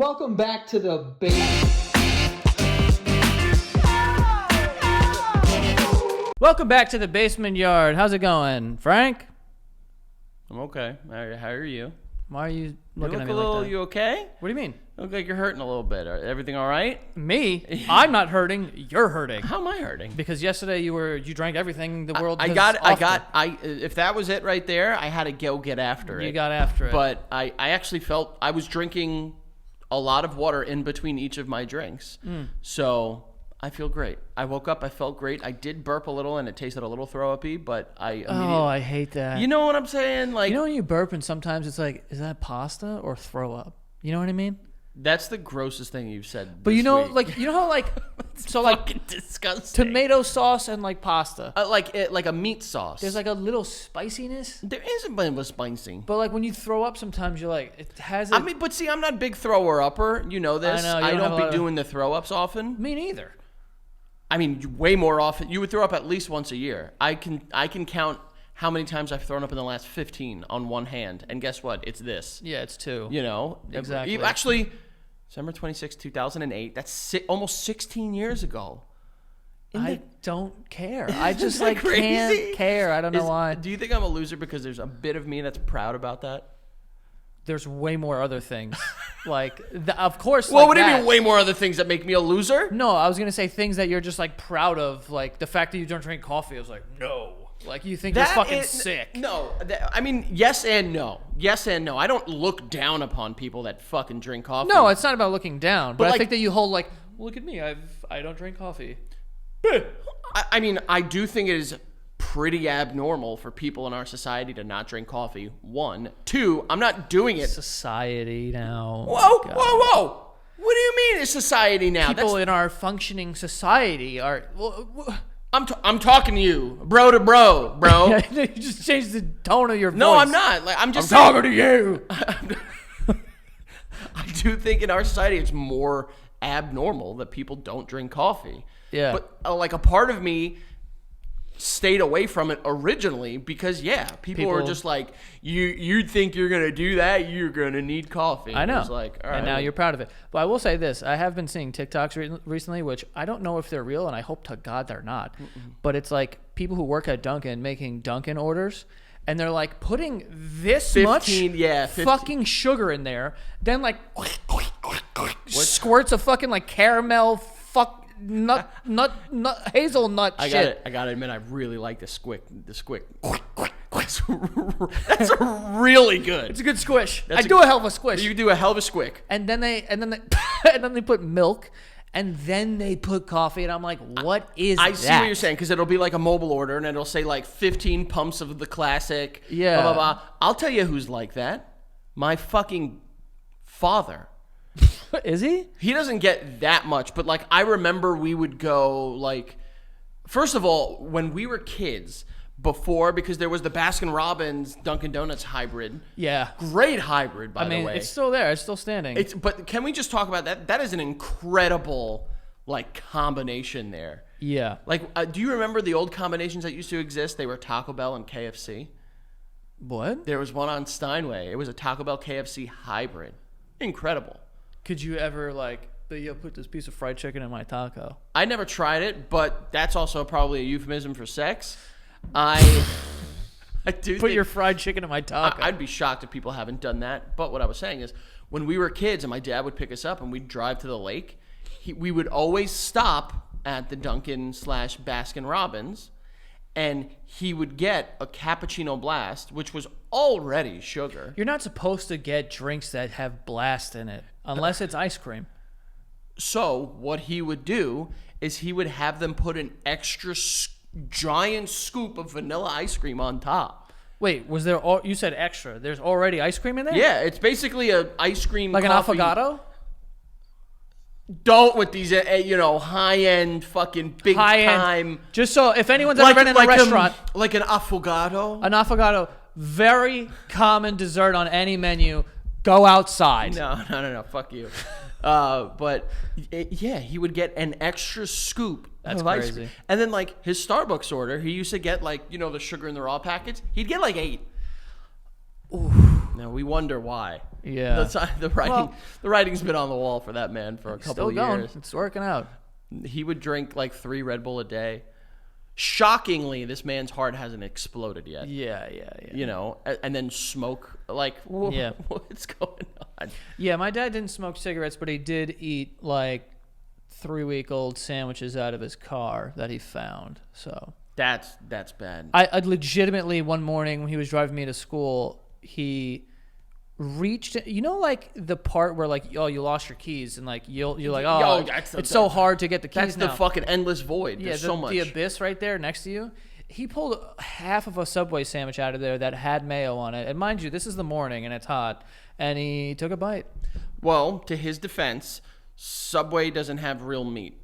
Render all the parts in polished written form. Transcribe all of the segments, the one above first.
Welcome back to the basement. Welcome back to the basement yard. How's it going, Frank? I'm okay. How are you? Why are you You looking look at a me little. like that? You okay? What do you mean? You look like you're hurting a little bit. Everything all right? Me? I'm not hurting. You're hurting. How am I hurting? Because yesterday you drank everything the world I has got. offered. If that was it right there, I had to go get after it. You got after it. But I actually felt I was drinking a lot of water in between each of my drinks. So I feel great. I woke up. I felt great. I did burp a little, and it tasted a little throw-up-y, but I immediately. Oh, I hate that. You know what I'm saying? Like, You know when you burp and sometimes it's like, is that pasta or throw up? You know what I mean? that's the grossest thing you've said. But you this know, week. like, you know how like, so fucking like disgusting. tomato sauce and like pasta. Like a meat sauce. There's like a little spiciness. There is a bit of a spicy. But like when you throw up, sometimes you're like, it has. I mean, but see, I'm not a big thrower upper. You know this. I know, you don't have a don't lot be of- doing the throw ups often. Me neither. I mean, way more often. You would throw up at least once a year. I can count how many times I've thrown up in the last 15 on one hand. And guess what? It's this. Yeah, it's two. You know, Exactly. Actually, December 26, 2008. That's almost 16 years ago. I don't care. I just that like crazy? can't care. I don't know why. Do you think I'm a loser because there's a bit of me that's proud about that? There's way more other things. Like, of course. Well, like what do you that. mean way more other things that make me a loser? No, I was gonna say things that you're just like proud of, like the fact that you don't drink coffee. I was like, no. Like you think you're fucking sick. No, I mean, yes and no. Yes and no. I don't look down upon people that fucking drink coffee. No, it's not about looking down. But I like- think that you hold like, look at me. I don't drink coffee. I mean, I do think it is pretty abnormal for people in our society to not drink coffee. One. Two, I'm not doing it. Society now. Whoa, God. whoa. What do you mean it's society now? People in our functioning society are. I'm talking to you, bro to bro, bro. you just changed the tone of your voice. No, I'm not. Like I'm just talking to you. I do think in our society it's more abnormal that people don't drink coffee. Yeah. But like a part of me stayed away from it originally because people are just like you think you're gonna do that, you're gonna need coffee. I know. It's like, all right, and now you're proud of it. But I will say this: I have been seeing TikToks recently, which I don't know if they're real, and I hope to God they're not. But it's like people who work at Dunkin' making Dunkin' orders, and they're like putting this 15, much 15. fucking sugar in there, then like squirts of fucking like caramel nut hazelnut I shit. gotta admit, I really like the squick. That's really good. It's a good squish. That's I do a hell of a squish. You do a hell of a squick. And then they and then they put milk, and then they put coffee, and I'm like, what is I that? see what you're saying because it'll be like a mobile order and it'll say like 15 pumps of the classic. Yeah. Blah, blah, blah. I'll tell you who's like that. My fucking father. Is he? He doesn't get that much, but like I remember we would go like, first of all, when we were kids before, because there was the Baskin Robbins Dunkin' Donuts hybrid. Yeah. Great hybrid, by I mean, the way. it's still there. It's still standing. But can we just talk about that? That is an incredible like combination there. Yeah. Like, do you remember the old combinations that used to exist? They were Taco Bell and KFC. What? There was one on Steinway. It was a Taco Bell KFC hybrid. Incredible. Could you ever like, put this piece of fried chicken in my taco? I never tried it, but that's also probably a euphemism for sex. I do Put think, your fried chicken in my taco. I'd be shocked if people haven't done that. But what I was saying is, when we were kids and my dad would pick us up and we'd drive to the lake, we would always stop at the Dunkin' / Baskin Robbins, and he would get a cappuccino blast, which was already sugar. You're not supposed to get drinks that have blast in it unless it's ice cream. So what he would do is he would have them put an extra giant scoop of vanilla ice cream on top. Wait, was there? You said extra. There's already ice cream in there? Yeah, it's basically a ice cream Like coffee. an affogato? Don't with these, high-end fucking big time. Just so if anyone's ever been in a restaurant, like an affogato. an affogato, very common dessert on any menu. Go outside. No. Fuck you. But he would get an extra scoop. That's of ice crazy. cream. And then like his Starbucks order, he used to get like the sugar in the raw packets. He'd get like 8. Ooh. Now we wonder why. Yeah. The writing's been on the wall for that man for a couple Still of going. years. It's working out. He would drink like 3 Red Bull a day. Shockingly, this man's heart hasn't exploded yet. Yeah. You know, and then smoke. Like, Yeah. what's going on? Yeah, my dad didn't smoke cigarettes, but he did eat like 3-week-old sandwiches out of his car that he found. So That's bad. I legitimately one morning when he was driving me to school, he reached, you know, like the part where like, oh, you lost your keys and like you're like, oh, it's so hard to get the keys That's now. the fucking endless void. Yeah, There's so much. the abyss right there next to you. He pulled half of a Subway sandwich out of there that had mayo on it. And mind you, this is the morning and it's hot. And he took a bite. Well, to his defense, Subway doesn't have real meat.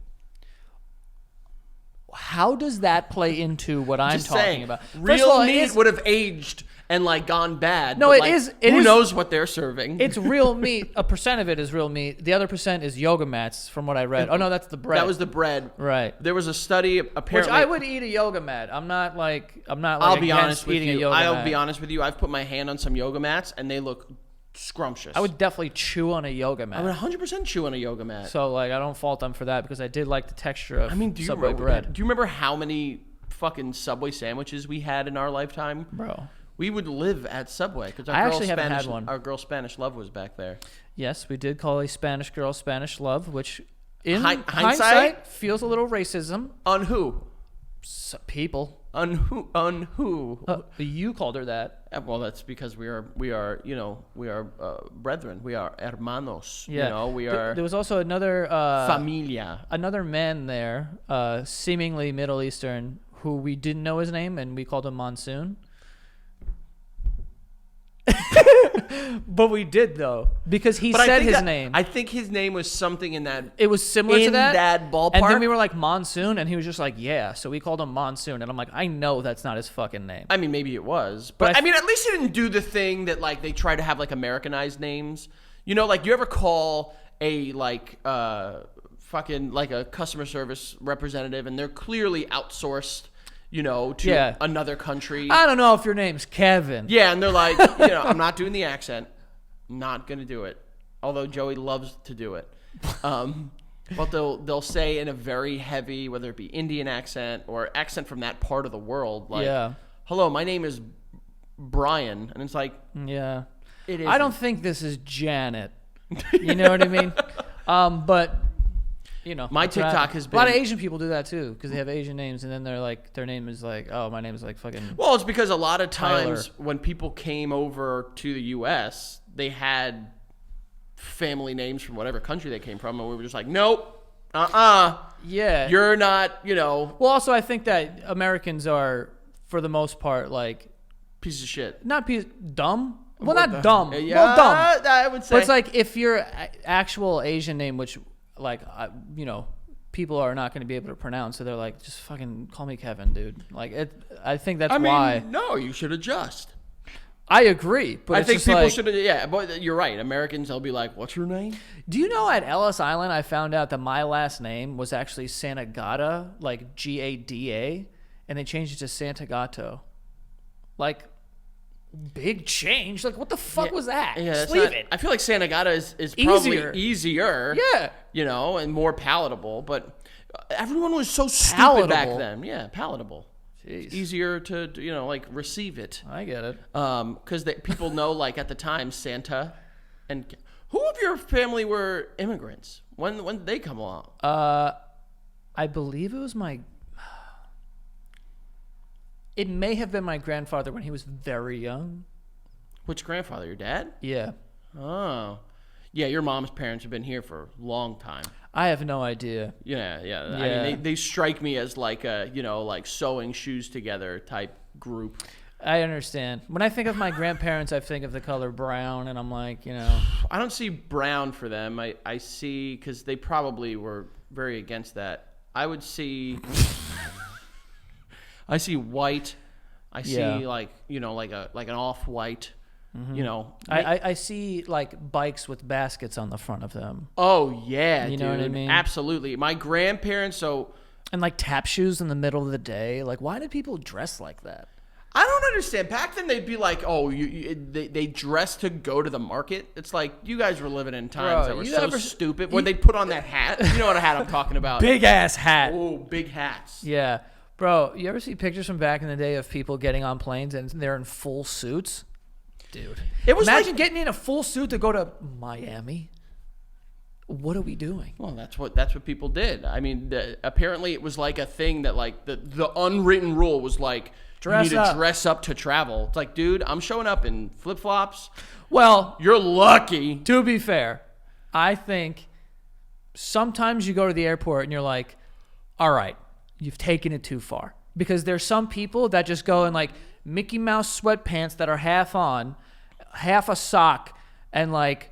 How does that play into what I'm Just talking saying, about? First of real all, meat would have aged and like gone bad. No, but, it like, is- it who is- knows what they're serving? It's real meat. A percent of it is real meat. The other percent is yoga mats, from what I read. Oh no, that's the bread. That was the bread. right. There was a study apparently. Which I would eat a yoga mat. I'm not like I'll be against honest with eating a you. yoga I'll mat. be honest with you. I've put my hand on some yoga mats and they look scrumptious. I would definitely chew on a yoga I mat. would 100% chew on a yoga mat. So like I don't fault them for that because I did like the texture of I mean, do you Subway remember, bread. do you remember how many fucking Subway sandwiches we had in our lifetime? Bro. We would live at Subway because I actually haven't had one. Our girl Spanish Love was back there. Yes, we did call a Spanish girl Spanish love, which in Hindsight? hindsight feels a little racism. On who? People. On who? On who? You called her that. Well, that's because we are brethren. We are hermanos. Yeah. You know, we are There was also another familia. another man there, seemingly Middle Eastern, who we didn't know his name, and we called him Monsoon. But we did though, because he But I said think his that- name. I think his name was something in that. It was similar to in that ballpark. And then we were like Monsoon, and he was just like, yeah. So we called him Monsoon, and I'm like, I know that's not his fucking name. I mean, maybe it was, But but I I mean, at least he didn't do the thing that like they try to have like Americanized names. You know, like you ever call a fucking like a customer service representative, and they're clearly outsourced, you know, to Yeah. another country. I don't know if your name's Kevin. Yeah, and they're like, you know, I'm not doing the accent. Not gonna do it. Although Joey loves to do it. But they'll say in a very heavy, whether it be Indian accent or accent from that part of the world, like, Yeah. hello, my name is Brian. And it's like, Yeah. it is. I don't think this is Janet. You know what I mean? But you know, My that's what TikTok happens. has a lot of been- Asian people do that too because they have Asian names and then they're like their name is like, oh, my name is like fucking. Well, it's because a lot of times Tyler. when people came over to the U.S., they had family names from whatever country they came from, and we were just like, nope, Yeah. you're not, you know, Well, also I think that Americans are for the most part like piece of shit. not dumb. Well, What not the- dumb. Yeah, Well, dumb. I would say. But it's like if your actual Asian name, which like you know, people are not going to be able to pronounce, so they're like, just fucking call me Kevin, dude. Like it. I think that's I mean, why. no, you should adjust. I agree, but I it's think just people like, should. Yeah, but you're right. Americans, they'll be like, "What's your name?" Do you know at Ellis Island, I found out that my last name was actually Santagata, like Gada, and they changed it to Santagato. Like, big change. Like, what the fuck was that? Yeah, Just that's leave not- it. I feel like Santa Gata is probably Easier. easier. Yeah. You know, and more palatable. But everyone was so stupid back Palatable. then. Yeah, palatable. Jeez. Easier to you know like receive it. I get it. Because people know like at the time Santa, and who of your family were immigrants? When did they come along? I believe it was my. It may have been my grandfather when he was very young. Which grandfather? Your dad? Yeah. Oh, yeah. Your mom's parents have been here for a long time. I have no idea. Yeah. Yeah. I mean, they strike me as like a you know like sewing shoes together type group. I understand. When I think of my grandparents, I think of the color brown, and I'm like, you know. I don't see brown for them. I see because they probably were very against that. I would see. I see white. I see Yeah. like you know like an off white. You know. I see like bikes with baskets on the front of them, Oh yeah, You know what I dude. mean? Absolutely. My grandparents. So and like tap shoes in the middle of the day. Like, why do people dress like that? I don't understand. Back then, they'd be like, "Oh, they dress to go to the market." It's like you guys were living in times that were so stupid. Where they'd put on that hat. You know what hat I'm talking about? Big ass hat. Oh, big hats. Yeah, bro. You ever see pictures from back in the day of people getting on planes and they're in full suits? Dude, It was imagine like- getting in a full suit to go to Miami. What are we doing? Well, that's what people did. I mean, apparently it was like a thing that like the unwritten rule was like you need to dress up to travel. It's like, dude, I'm showing up in flip flops. Well, You're lucky. to be fair, I think sometimes you go to the airport and you're like, all right, you've taken it too far. Because there's some people that just go in like Mickey Mouse sweatpants that are half on, half a sock, and like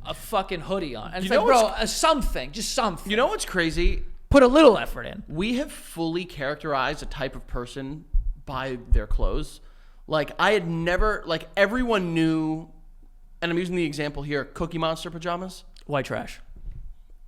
a fucking hoodie on. And it's like, bro, something, just something. You know what's crazy? Put a little effort in. We have fully characterized a type of person by their clothes. Like, I had never, like, everyone knew, and I'm using the example here, Cookie Monster pajamas. White trash.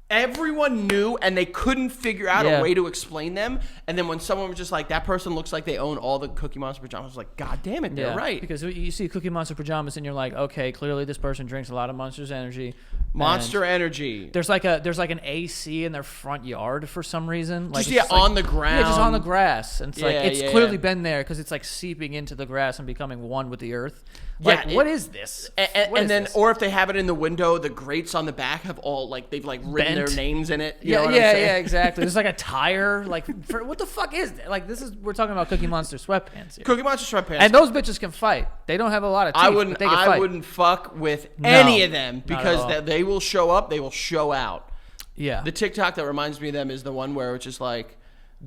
Everyone knew, and they couldn't figure out Yeah. a way to explain them. And then when someone was just like, that person looks like they own all the Cookie Monster pajamas, I was like, God damn it, they're right. Because you see Cookie Monster pajamas and you're like, okay, clearly this person drinks a lot of Monster's Energy. Monster And Energy. there's like an AC in their front yard for some reason. Like, Just, it's on the ground. Yeah, just on the grass. And it's like, Yeah, it's yeah, clearly yeah. been there because it's like seeping into the grass and becoming one with the earth. Like, what is this? And then, or if they have it in the window, the grates on the back have all like they've like written Bent. their names in it. You Yeah, know what I'm saying? yeah, exactly. There's like a tire. Like, what the fuck is that? Like, we're talking about Cookie Monster sweatpants here. Cookie Monster sweatpants. And those bitches can fight. They don't have a lot of teeth, but they can fight. I wouldn't fuck with any of them not at because all. they will show up. They will show out. Yeah. The TikTok that reminds me of them is the one where it's just like,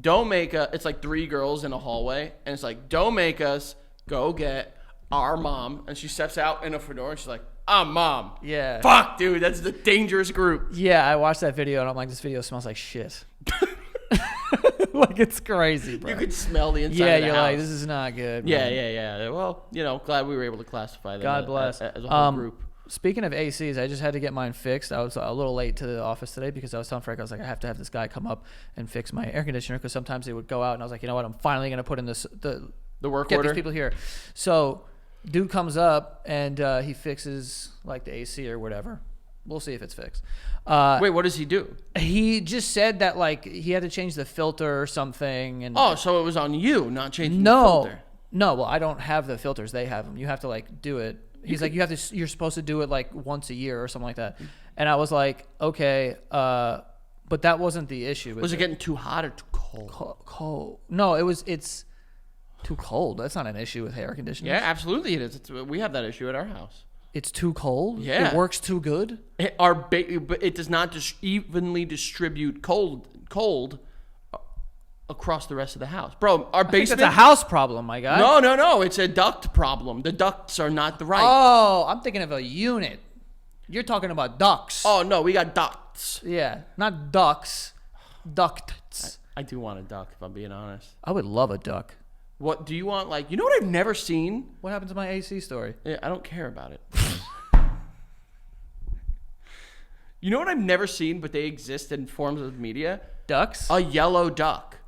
don't make it's like 3 girls in a hallway, and it's like, don't make us go get our mom, and she steps out in a fedora, and she's like, I'm mom. Yeah. Fuck, dude, that's the dangerous group. Yeah, I watched that video and I'm like, this video smells like shit. Like, it's crazy, bro. You could smell the inside Yeah, of the you're house. like, this is not good. Yeah, man. yeah. Well, glad we were able to classify them God bless. as a whole group. Speaking of ACs, I just had to get mine fixed. I was a little late to the office today because I was telling Frank, I was like, I have to have this guy come up and fix my air conditioner because sometimes they would go out, and I was like, you know what, I'm finally going to put in the work get order? these people here. So dude comes up and he fixes like the AC or whatever. We'll see if it's fixed. Wait, what does he do? He just said that like he had to change the filter or something. And Oh, so it was on you, not changing the no, filter. no. Well, I don't have the filters. They have them. You have to like do it. He's like, you're supposed to do it like once a year or something like that. And I was like, okay, but that wasn't the issue. Was it getting too hot or too cold? cold? No, it's too cold. That's not an issue with air conditioners. Yeah, absolutely it is. We have that issue at our house. It's too cold. Yeah. It works too good. But it does not evenly distribute cold across the rest of the house, bro. Our I think basement. that's a house problem, my guy. No. It's a duct problem. The ducts are not the right. Oh, I'm thinking of a unit. You're talking about ducts. Oh no, we got ducts. Yeah, not ducks. Ducts. I do want a duck, if I'm being honest. I would love a duck. What do you want? Like, you know what I've never seen? What happened to my AC story? Yeah, I don't care about it. You know what I've never seen, but they exist in forms of media? Ducks? A yellow duck.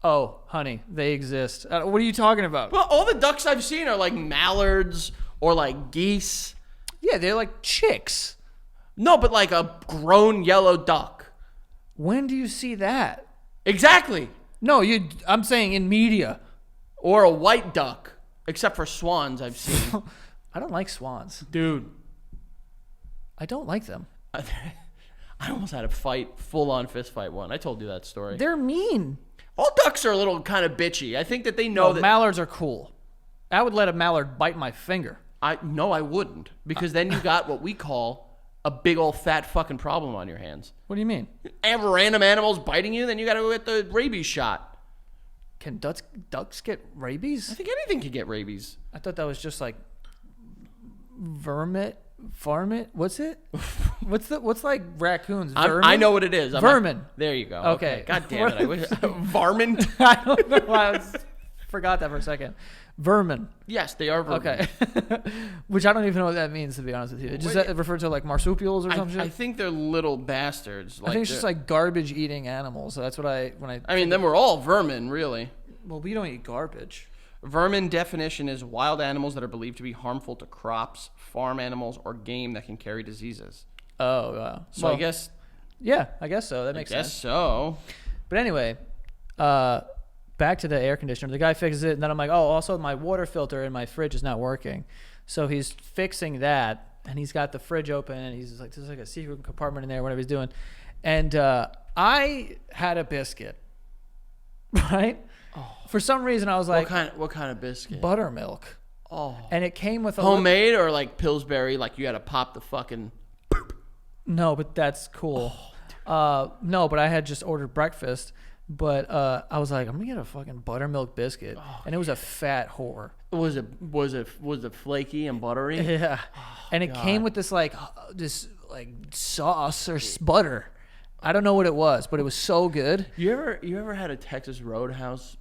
Oh, honey, they exist. What are you talking about? Well, all the ducks I've seen are like mallards or like geese. Yeah, they're like chicks. No, but like a grown yellow duck. When do you see that? Exactly. No, I'm saying in media. Or a white duck. Except for swans I've seen. I don't like swans. Dude. I don't like them. I almost had a full-on fist fight one. I told you that story. They're mean. All ducks are a little kind of bitchy. I think that they know that... mallards are cool. I would let a mallard bite my finger. I wouldn't. Because then you got what we call a big old fat fucking problem on your hands. What do you mean? And random animals biting you, then you got to go get the rabies shot. Can ducks get rabies? I think anything could get rabies. I thought that was just like varmint. What's it? What's like raccoons? Vermin? I know what it is. Vermin. There you go. Okay. God damn it. I wish varmint. I don't know why forgot that for a second. Vermin. Yes, they are vermin. Okay. Which I don't even know what that means, to be honest with you. It just refer to like marsupials or some shit? I think they're little bastards. I think it's just like garbage eating animals. So that's what I I mean, then we're all vermin, really. Well, we don't eat garbage. Vermin definition is wild animals that are believed to be harmful to crops, farm animals, or game that can carry diseases. Oh, wow. So I guess Yeah, I guess so. That makes guess sense. so. But anyway, back to the air conditioner. The guy fixes it, and then I'm like, oh, also my water filter in my fridge is not working. So he's fixing that, and he's got the fridge open, and he's like, there's like a secret compartment in there, whatever he's doing. And I had a biscuit, right? For some reason, I was like, What kind of biscuit? buttermilk. Oh. And it came with a Homemade or like Pillsbury, like you had to pop the fucking... No, but that's cool. No, but I had just ordered breakfast. But I was like, I'm gonna get a fucking buttermilk biscuit, and it was a fat whore. Was it flaky and buttery? Yeah, and it came with this like sauce or butter. I don't know what it was, but it was so good. You ever had a Texas Roadhouse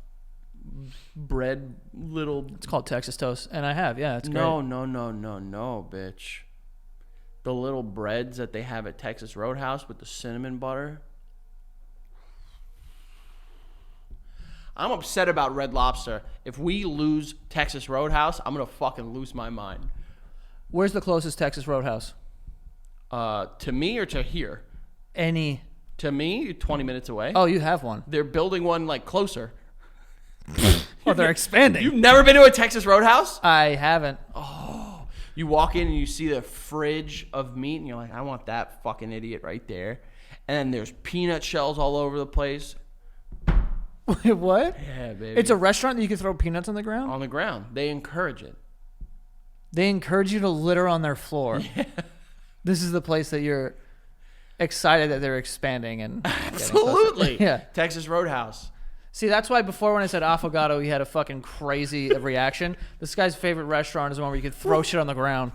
bread little? It's called Texas toast, and I have. Yeah, it's great. No, bitch. The little breads that they have at Texas Roadhouse with the cinnamon butter. I'm upset about Red Lobster. If we lose Texas Roadhouse, I'm gonna fucking lose my mind. Where's the closest Texas Roadhouse? To me or to here? Any? To me, 20 minutes away. Oh, you have one. They're building one like closer. Oh, they're expanding. You've never been to a Texas Roadhouse? I haven't. You walk in and you see the fridge of meat, and you're like, I want that fucking idiot right there. And then there's peanut shells all over the place. Wait, what? Yeah, baby. It's a restaurant that you can throw peanuts on the ground? On the ground. They encourage it. They encourage you to litter on their floor. Yeah. This is the place that you're excited that they're expanding and absolutely. Yeah. Texas Roadhouse. See, that's why before when I said affogato, he had a fucking crazy reaction. This guy's favorite restaurant is the one where you could throw shit on the ground.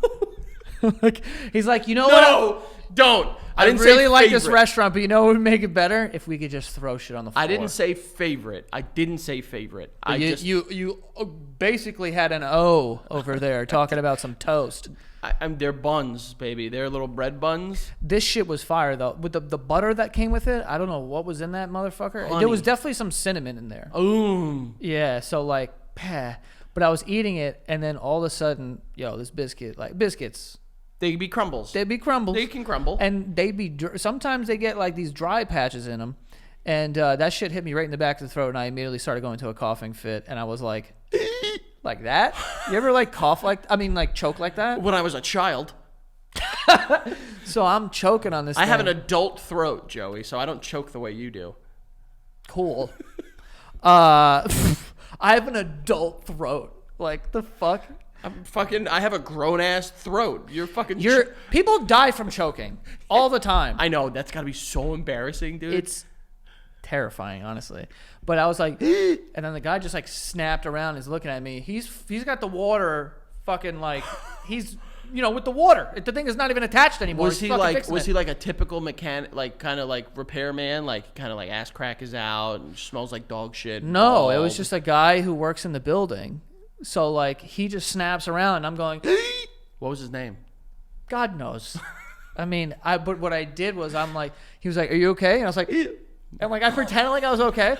Like, he's like, you know what? No, don't. I didn't really like this restaurant, but you know what would make it better? If we could just throw shit on the floor. I didn't say favorite. You basically had an O over there talking about some toast. They're buns, baby. They're little bread buns. This shit was fire, though. With the butter that came with it, I don't know what was in that motherfucker. Honey. There was definitely some cinnamon in there. Ooh. Yeah, so like, but I was eating it, and then all of a sudden, this biscuit, like biscuits. They'd be crumbles. They'd be crumbles. They can crumble. And they'd be, sometimes they get like these dry patches in them. And that shit hit me right in the back of the throat, and I immediately started going into a coughing fit. And I was like, like that? You ever like choke like that? When I was a child. So I'm choking on this I thing. have an adult throat, Joey, so I don't choke the way you do. Cool. I have an adult throat. Like, the fuck? I have a grown-ass throat. People die from choking all the time. I know. That's got to be so embarrassing, dude. It's terrifying, honestly. But I was like, and then the guy just like snapped around and is looking at me. He's got the water fucking like, he's, with the water. The thing is not even attached anymore. Was he like a typical mechanic, like kind of like repairman, like kind of like ass crack is out and smells like dog shit? No, it was just a guy who works in the building. So like he just snaps around and I'm going, what was his name? God knows. I mean, but what I did was he was like, are you okay? And I was like, and like I pretended like I was okay.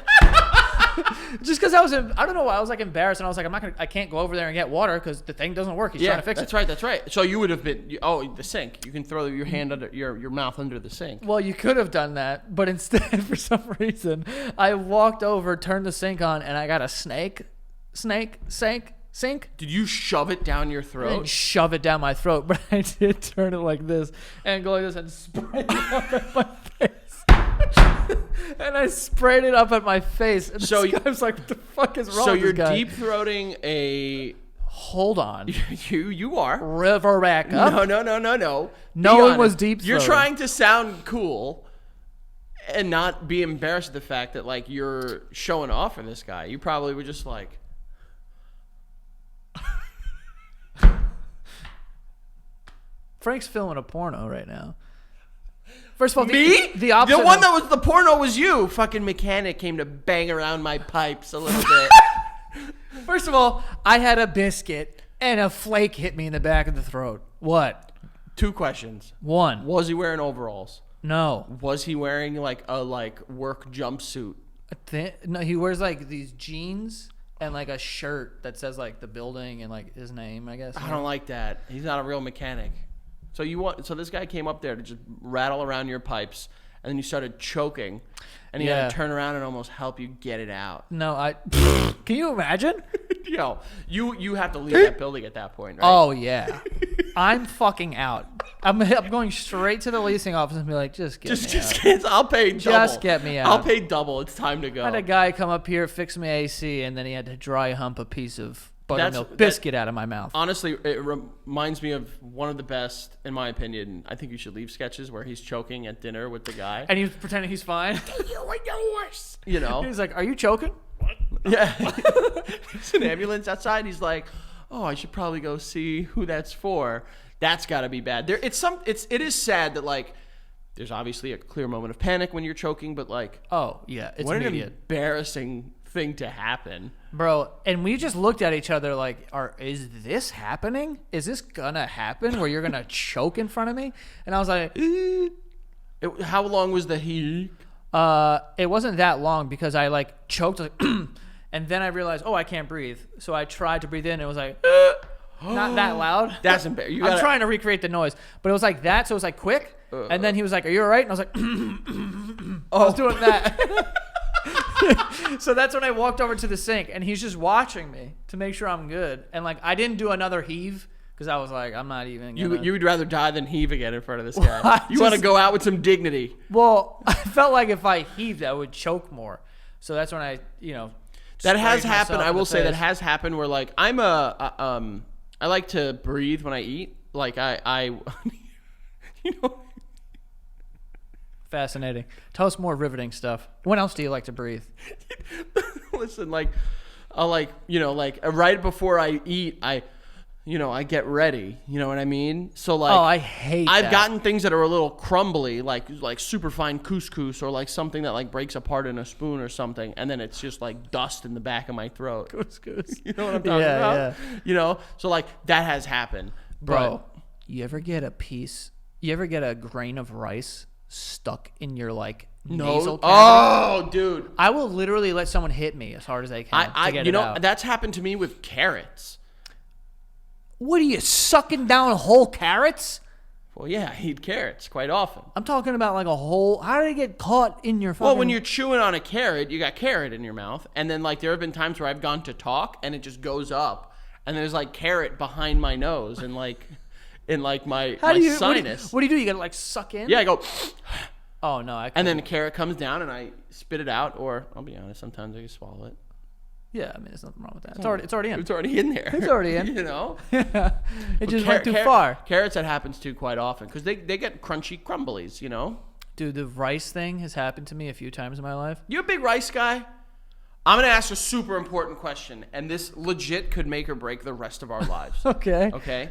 Just because I don't know why I was like embarrassed, and I was like, I can't go over there and get water because the thing doesn't work. He's trying to fix it. That's right. So you would have been, the sink. You can throw your hand under your mouth under the sink. Well, you could have done that, but instead, for some reason, I walked over, turned the sink on, and I got a sink. Did you shove it down your I throat? didn't shove it down my throat, but I did turn it like this and go like this and spray it up at my face. And I sprayed it up at my face. And So this guy was like, what the fuck is wrong So with you're this guy? deep throating a. Hold on. You are. River back up. No. No Be one honest. was deep You're throating. trying to sound cool and not be embarrassed at the fact that like you're showing off for this guy. You probably were just like. Frank's filming a porno right now. First of all, Me? The opposite. The one that was the porno was you. Fucking mechanic came to bang around my pipes a little bit. First of all, I had a biscuit and a flake hit me in the back of the throat. What? 2 questions. One. Was he wearing overalls? No. Was he wearing like a work jumpsuit? No, he wears like these jeans and like a shirt that says like the building and like his name, I guess. I don't like that. He's not a real mechanic. So this guy came up there to just rattle around your pipes, and then you started choking, and he had to turn around and almost help you get it out. No, can you imagine? Yo, you have to leave that building at that point, right? Oh yeah, I'm fucking out. I'm going straight to the leasing office and be like, just get me out. Cancel. I'll pay double. Just get me out. I'll pay double. It's time to go. I had a guy come up here, fix my AC, and then he had to dry hump a piece of buttermilk That's- biscuit out of my mouth. Honestly, it reminds me of one of the best, in my opinion. I think you should leave sketches where he's choking at dinner with the guy. And he's pretending he's fine. You know? He's like, "Are you choking?" Yeah. There's an ambulance outside. He's like, "Oh, I should probably go see who that's for." That's got to be bad. It is sad that like there's obviously a clear moment of panic when you're choking, but like Oh yeah, it's what immediate. an embarrassing thing to happen. Bro, and we just looked at each other like, is this happening? Is this gonna happen where you're gonna choke in front of me? And I was like, How long was the heat? it wasn't that long because I like choked, like, and then I realized, oh, I can't breathe. So I tried to breathe in. And it was like, not that loud. That's embarrassing. I'm trying to recreate the noise, but it was like that. So it was like quick. And then he was like, "Are you all right?" And I was like, I was doing that. So that's when I walked over to the sink, and he's just watching me to make sure I'm good. And like, I didn't do another heave because I was like, I'm not even gonna... You would rather die than heave again in front of this guy. Well, You want to go out with some dignity. Well, I felt like if I heaved, I would choke more. So that's when I, That has sprayed happened. myself I in will the say that face. has happened where like I like to breathe when I eat. Like I you know, Fascinating. Tell us more riveting stuff. When else do you like to breathe? listen, like I'll like right before I eat, I get ready. You know what I mean? So like, Oh, I hate I've that. gotten things that are a little crumbly, like super fine couscous, or like something that like breaks apart in a spoon or something, and then it's just like dust in the back of my throat. Couscous. You know what I'm talking about? Yeah. So like that has happened, Bro, you ever get a grain of rice stuck in your like nasal cavity? Oh, dude. I will literally let someone hit me as hard as they can to get it out. That's happened to me with carrots. What are you, sucking down whole carrots? Well, yeah, I eat carrots quite often. I'm talking about like a whole... How did it get caught in your fucking... Well, when you're chewing on a carrot, you got carrot in your mouth, and then like there have been times where I've gone to talk and it just goes up, and there's like carrot behind my nose and like in like my sinus. What do you do? You gotta like suck in? Yeah, I go, Oh, no. I and then the carrot comes down and I spit it out, or I'll be honest, sometimes I can swallow it. Yeah, I mean, there's nothing wrong with that. It's already in. It's already in there. It's already in. You know? It just went too far. Carrots, that happens to quite often because they get crunchy crumblies, you know? Dude, the rice thing has happened to me a few times in my life. You a big rice guy? I'm going to ask a super important question, and this legit could make or break the rest of our lives. Okay. Okay?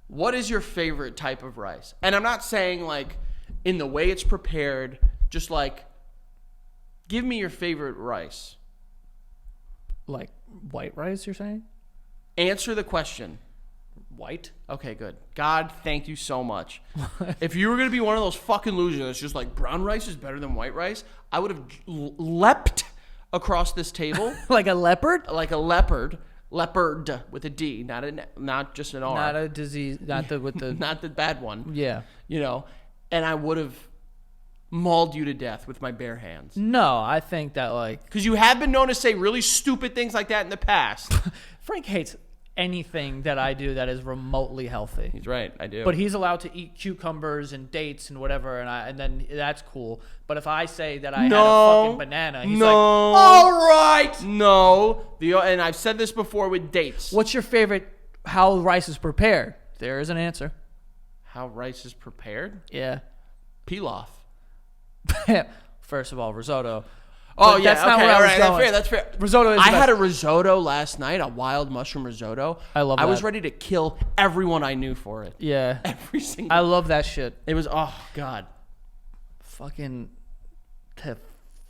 What is your favorite type of rice? And I'm not saying, like, in the way it's prepared, just, like, give me your favorite rice. Like white rice, you're saying? Answer the question. White? Okay, good. God, thank you so much. If you were going to be one of those fucking losers that's just like, brown rice is better than white rice, I would have leapt across this table Like a leopard? like a leopard with a D, not just an R. Not a disease, not the with the... Not the bad one. Yeah. You know, and I would have mauled you to death with my bare hands. No, I think that like... Because you have been known to say really stupid things like that in the past. Frank hates anything that I do that is remotely healthy. He's right, I do. But he's allowed to eat cucumbers and dates and whatever, and then that's cool. But if I say that I had a fucking banana, he's like, all right. No. And I've said this before with dates. What's your favorite how rice is prepared? There is an answer. How rice is prepared? Yeah. Pilaf. First of all, risotto. Oh, But yeah. that's not okay, where I all was right. going. That's fair. Risotto is I the had best. a risotto last night, a wild mushroom risotto. I love I was that. ready to kill everyone I knew for it. Yeah. Every single. I love that shit. It was, oh, God. Fucking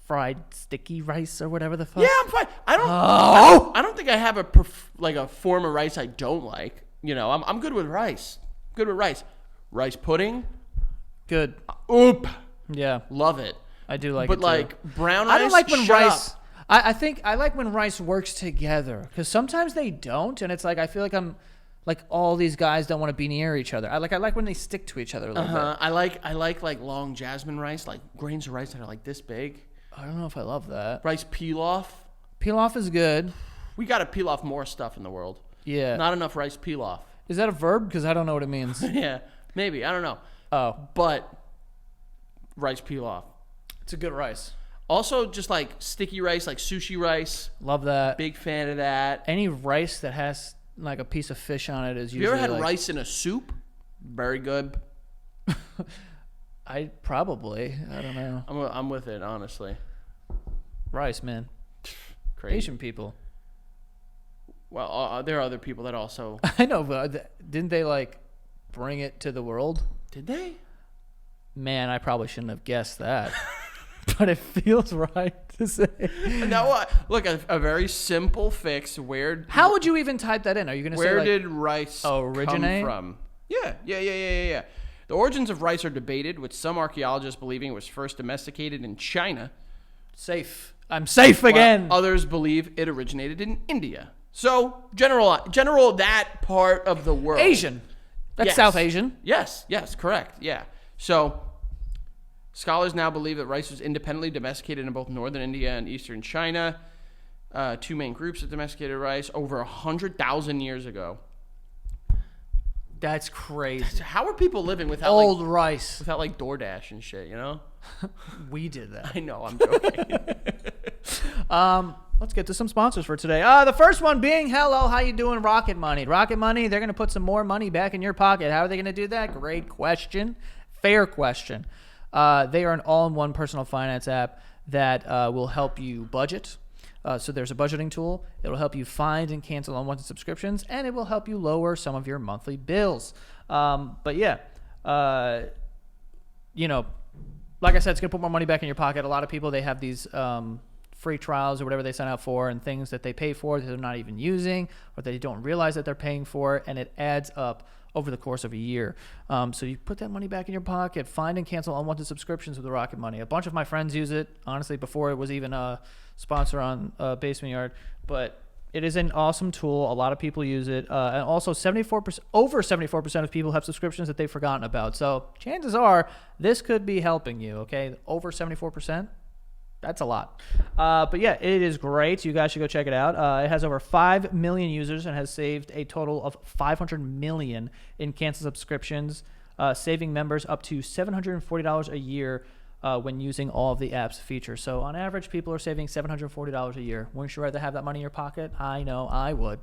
fried sticky rice or whatever the fuck. Yeah, I'm fine. I don't think I have a form of rice I don't like. You know, I'm good with rice. Good with rice. Rice pudding. Good. Oop. Yeah. Love it. I do like but it too. like brown rice. I don't like when shut rice. up. I think I like when rice works together because sometimes they don't, and it's like I feel like I'm like all these guys don't want to be near each other. I like when they stick to each other a little bit. I like long jasmine rice, like grains of rice that are like this big. I don't know if I love that. Rice pilaf. Pilaf is good. We got to peel off more stuff in the world. Yeah. Not enough rice pilaf. Is that a verb? Because I don't know what it means. Yeah, maybe. I don't know. Oh, But rice pilaf. it's a good rice. Also, just like sticky rice, like sushi rice. Love that. Big fan of that. Any rice that has like a piece of fish on it is Have usually. you ever had like, rice in a soup? Very good. I probably. I don't know. I'm with it, honestly. Rice, man. Crazy. Asian people. Well, there are other people that also. I know, but didn't they like bring it to the world? Did they? Man, I probably shouldn't have guessed that. But it feels right to say. No, look, a very simple fix. How would you even type that in? Are you going to say Where like, did rice originate? come from? Yeah. The origins of rice are debated, with some archaeologists believing it was first domesticated in China. safe? I'm safe again. While others believe it originated in India. So, general that part of the world. Asian. That's Yes. South Asian. Yes, correct. Yeah. So, scholars now believe that rice was independently domesticated in both northern India and eastern China. Two main groups of domesticated rice over 100,000 years ago. That's crazy. So how are people living without Old like, rice. without like DoorDash and shit? You know? We did that. I know. I'm joking. Let's get to some sponsors for today. The first one being, hello, how you doing, Rocket Money? Rocket Money, they're going to put some more money back in your pocket. How are they going to do that? Great question. Fair question. They are an all-in-one personal finance app that will help you budget. So there's a budgeting tool. It'll help you find and cancel unwanted subscriptions, and it will help you lower some of your monthly bills. But yeah, you know, like I said, it's going to put more money back in your pocket. A lot of people, they have these free trials or whatever they sign up for and things that they pay for that they're not even using or they don't realize that they're paying for, and it adds up over the course of a year. So you put that money back in your pocket, find and cancel unwanted subscriptions with the Rocket Money. A bunch of my friends use it, honestly, before it was even a sponsor on Basement Yard. But it is an awesome tool. A lot of people use it. And also over 74% of people have subscriptions that they've forgotten about. So chances are this could be helping you, okay? Over 74%. That's a lot. But yeah, it is great. You guys should go check it out. It has over 5 million users and has saved a total of $500 million in canceled subscriptions, saving members up to $740 a year when using all of the app's features. So on average, people are saving $740 a year. Wouldn't you rather have that money in your pocket? I know I would.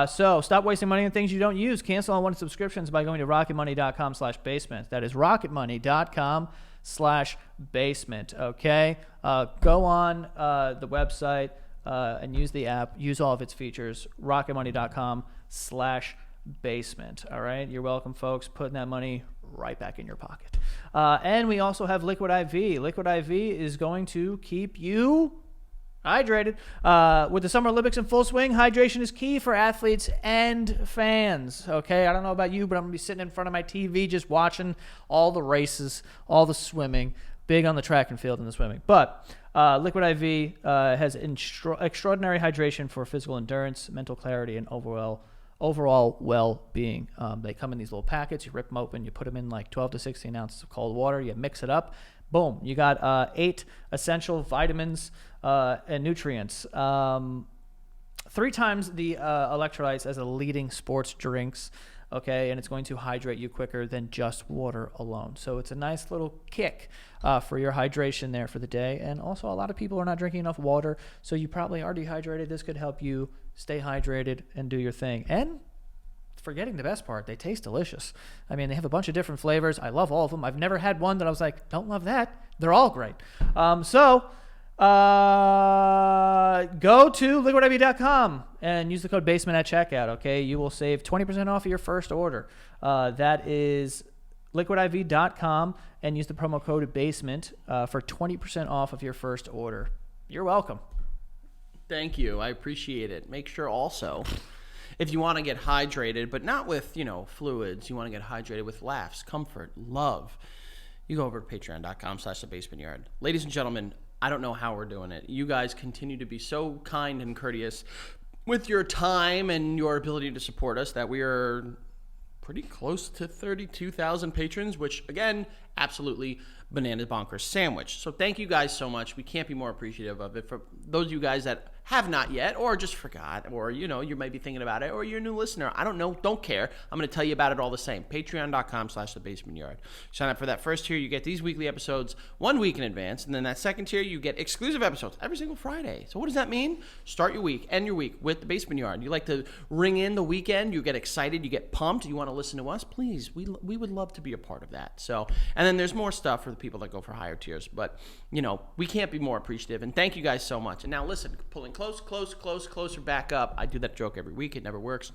So stop wasting money on things you don't use. Cancel unwanted subscriptions by going to rocketmoney.com/basement. That is rocketmoney.com/basement. Okay? Go on the website and use the app. Use all of its features. rocketmoney.com/basement. All right? You're welcome, folks. Putting that money right back in your pocket. And we also have Liquid IV. Liquid IV is going to keep you hydrated. With the Summer Olympics in full swing, hydration is key for athletes and fans. Okay, I don't know about you, but I'm going to be sitting in front of my TV just watching all the races, all the swimming. Big on the track and field and the swimming. But Liquid IV has extraordinary hydration for physical endurance, mental clarity, and overall well-being. They come in these little packets. You rip them open. You put them in like 12 to 16 ounces of cold water. You mix it up. Boom. You got 8 essential vitamins and nutrients. 3 times the electrolytes as a leading sports drinks. Okay, and it's going to hydrate you quicker than just water alone. So it's a nice little kick for your hydration there for the day. And also, a lot of people are not drinking enough water, so you probably are dehydrated. This could help you stay hydrated and do your thing. And forgetting the best part, they taste delicious. I mean, they have a bunch of different flavors. I love all of them. I've never had one that I was like, don't love that. They're all great. Go to liquidiv.com and use the code BASEMENT at checkout, okay? You will save 20% off of your first order. That is liquidiv.com, and use the promo code BASEMENT for 20% off of your first order. You're welcome. Thank you. I appreciate it. Make sure also, if you want to get hydrated, but not with, fluids, you want to get hydrated with laughs, comfort, love. you go over to patreon.com/thebasementyard. Ladies and gentlemen, I don't know how we're doing it. You guys continue to be so kind and courteous with your time and your ability to support us that we are pretty close to 32,000 patrons, which, again, absolutely banana bonkers sandwich. So thank you guys so much. We can't be more appreciative of it. For those of you guys that have not yet, or just forgot, or, you know, you might be thinking about it, or you're a new listener, I don't know, don't care. I'm going to tell you about it all the same. Patreon.com/thebasementyard. Sign up for that first tier. You get these weekly episodes 1 week in advance. And then that second tier, you get exclusive episodes every single Friday. So what does that mean? Start your week, end your week with the Basement Yard. You like to ring in the weekend. You get excited. You get pumped. You want to listen to us. Please, we would love to be a part of that. So, and then there's more stuff for the people that go for higher tiers. But, you know, we can't be more appreciative. And thank you guys so much. And now listen, pulling closer back up. I do that joke every week. It never works.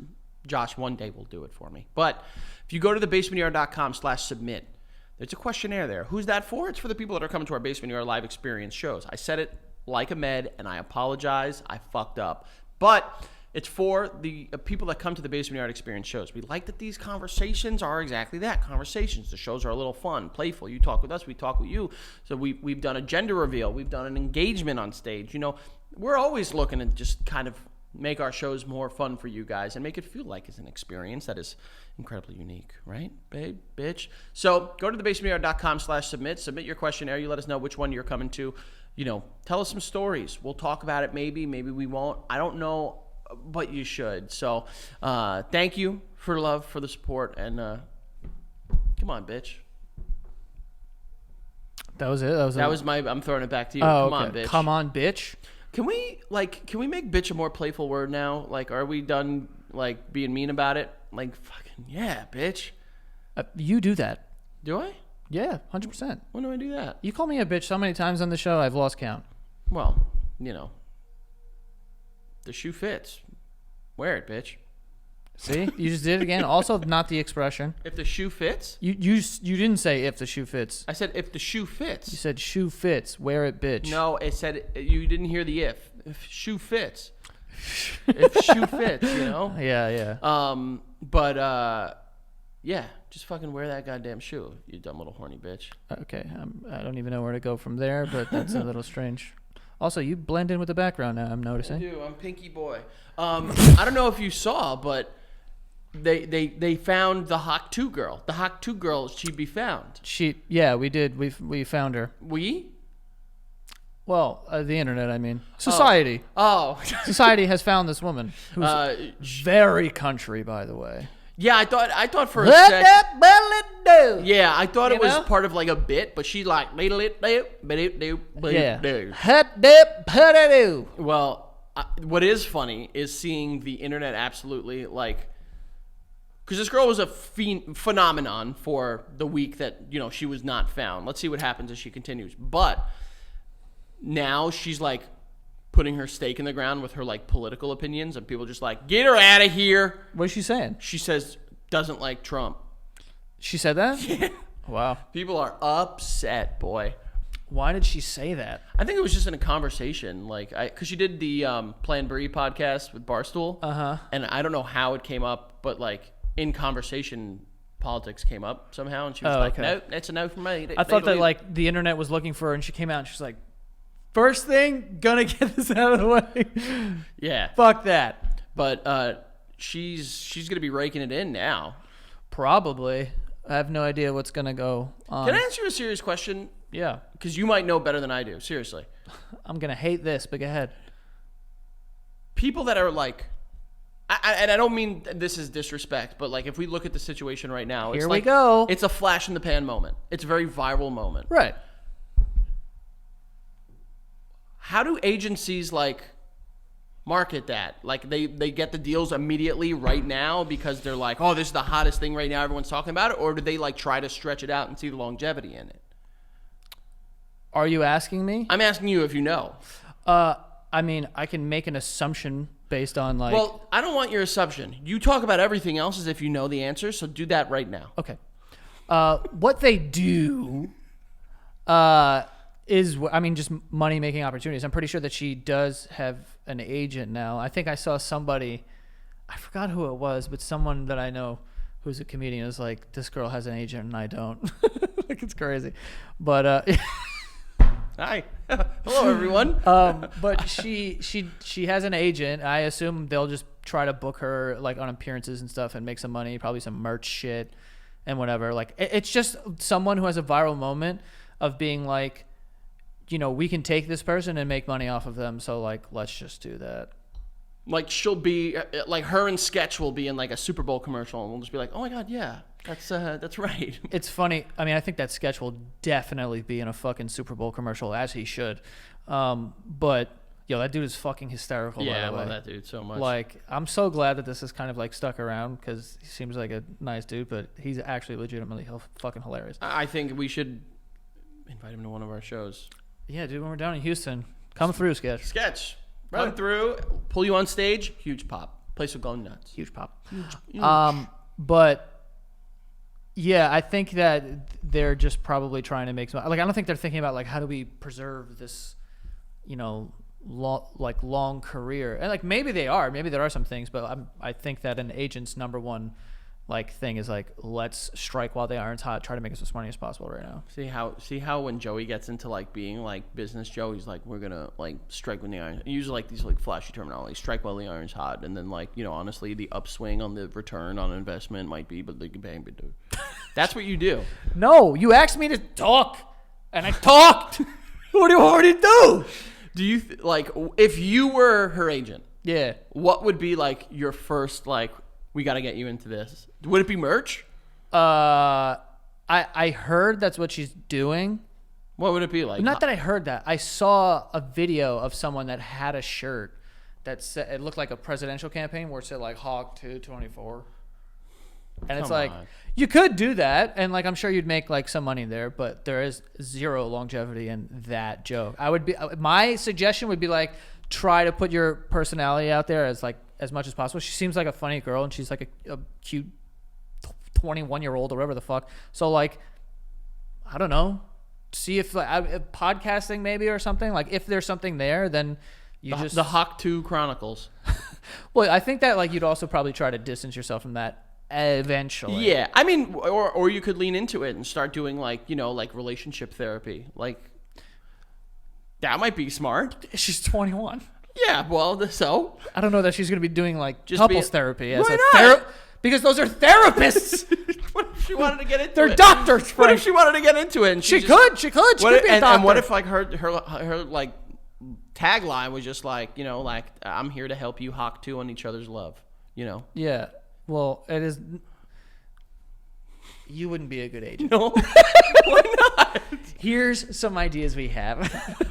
Josh one day will do it for me. But if you go to thebasementyard.com/submit, there's a questionnaire there. Who's that for? It's for the people that are coming to our Basement Yard live experience shows. I said it like a med, and I apologize. I fucked up. But it's for the people that come to the Basement Yard experience shows. We like that these conversations are exactly that, conversations. The shows are a little fun, playful. You talk with us, we talk with you. So we've done a gender reveal. We've done an engagement on stage. You know, we're always looking to just kind of make our shows more fun for you guys and make it feel like it's an experience that is incredibly unique, right, babe, bitch? So go to thebasementyard.com/submit. Submit your questionnaire. You let us know which one you're coming to. You know, tell us some stories. We'll talk about it maybe we won't. I don't know, but you should. So thank you for the love, for the support, and come on, bitch. That was it? That was my, I'm throwing it back to you. Oh, come okay. on, bitch. Come on, bitch. Can we make bitch a more playful word now? Like, are we done, like, being mean about it? Like, fucking, yeah, bitch. You do that. Do I? Yeah, 100%. When do I do that? You call me a bitch so many times on the show, I've lost count. Well, you know, the shoe fits. Wear it, bitch. See? You just did it again. Also, not the expression. If the shoe fits? You didn't say if the shoe fits. I said if the shoe fits. You said shoe fits. Wear it, bitch. No, it said, you didn't hear the if. If shoe fits. If shoe fits, you know? Yeah. Yeah, just fucking wear that goddamn shoe, you dumb little horny bitch. Okay, I don't even know where to go from there, but that's a little strange. Also, you blend in with the background now, I'm noticing. I do, I'm Pinky Boy. I don't know if you saw, but they found the Hawk 2 girl. The Hawk 2 girl, she'd be found. Yeah, we did. We found her. We? Well, the internet, I mean. Society. Oh. Society has found this woman, who's very country, by the way. Yeah, I thought for a Let sec. that belly do. Yeah, I thought You it was know? part of like a bit, but she like Yeah. Hut dip, do. Well, what is funny is seeing the internet absolutely like, because this girl was a phenomenon for the week that, you know, she was not found. Let's see what happens as she continues. But now she's like putting her stake in the ground with her like political opinions, and people just like, get her out of here. What is she saying? She says doesn't like Trump. She said that? Yeah. Wow. People are upset, boy. Why did she say that? I think it was just in a conversation, like, because she did the Plan Brie podcast with Barstool, and I don't know how it came up, but like in conversation, politics came up somehow, and she was like, okay. "No, that's a no from me." I thought that like the internet was looking for her, and she came out and she's like, first thing, gonna get this out of the way. Yeah, Fuck that. but she's gonna be raking it in now. Probably. I have no idea what's gonna go on. Can I ask you a serious question? Yeah. Because you might know better than I do. Seriously, I'm gonna hate this, but go ahead. people that are like, and I don't mean this is disrespect, but like if we look at the situation right now, it's Here we like, go. It's a flash in the pan moment. It's a very viral moment. Right. How do agencies like market that? Like they get the deals immediately right now because they're like, oh, this is the hottest thing right now, everyone's talking about it, or do they like try to stretch it out and see the longevity in it? Are you asking me? I'm asking you if you know. I mean, I can make an assumption based on like. Well, I don't want your assumption. You talk about everything else as if you know the answer, so do that right now. Okay. What they do is, I mean, just money-making opportunities. I'm pretty sure that she does have an agent now. I think I saw somebody, I forgot who it was, but someone that I know who's a comedian, is like, this girl has an agent and I don't. Like, it's crazy. But Hi. Hello, everyone. but she has an agent. I assume they'll just try to book her like on appearances and stuff and make some money, probably some merch shit and whatever. Like, it's just someone who has a viral moment of being like, you know, we can take this person and make money off of them. So like, let's just do that. Like, she'll be like, her and Sketch will be in like a Super Bowl commercial, and we'll just be like, oh my god, yeah, that's right. It's funny. I mean, I think that Sketch will definitely be in a fucking Super Bowl commercial, as he should. But yo, that dude is fucking hysterical. Yeah, by I the way. love that dude so much. Like, I'm so glad that this is kind of like stuck around because he seems like a nice dude, but he's actually legitimately fucking hilarious. I think we should invite him to one of our shows. Yeah, dude, when we're down in Houston, come through, Sketch. Sketch, run through, pull you on stage, huge pop. Place will go nuts. Huge pop. Huge. But yeah, I think that they're just probably trying to make some. Like, I don't think they're thinking about like, how do we preserve this, you know, long career. And like, maybe they are. Maybe there are some things, but I think that an agent's number one like thing is like, let's strike while the iron's hot. Try to make us as money as possible right now. See how when Joey gets into like being like business Joe, he's like, we're gonna like strike when the iron. He uses like these like flashy terminology, strike while the iron's hot, and then like, you know, honestly, the upswing on the return on investment might be, but the bang, but dude, that's what you do. No, you asked me to talk, and I talked. What do you want me to do? Do you like, if you were her agent? Yeah. What would be like your first like, we got to get you into this? Would it be merch? I heard that's what she's doing. What would it be like? Not that I heard that. I saw a video of someone that had a shirt that said, it looked like a presidential campaign where it said like Hawk 224. And it's Come like, on. you could do that, and like, I'm sure you'd make like some money there, but there is zero longevity in that joke. My suggestion would be like, try to put your personality out there as like as much as possible. She seems like a funny girl, and she's like a cute 21-year-old or whatever the fuck. So like, I don't know, see if like podcasting maybe or something. Like, if there's something there, then you just the Hawk 2 Chronicles. Well, I think that like you'd also probably try to distance yourself from that eventually. Yeah, I mean, or you could lean into it and start doing like, you know, like relationship therapy. Like, that might be smart. She's 21. Yeah, well, so I don't know that she's going to be doing like Just couples be- therapy as Why a not? because those are therapists. what if she wanted to get into They're it? doctors, What Frank. if she wanted to get into it? And She just- could be a doctor. And what if like her like tagline was just like, you know, like, I'm here to help you Hawk 2 on each other's love. You know. Yeah. Well, it is. You wouldn't be a good agent. No. Why not? Here's some ideas we have.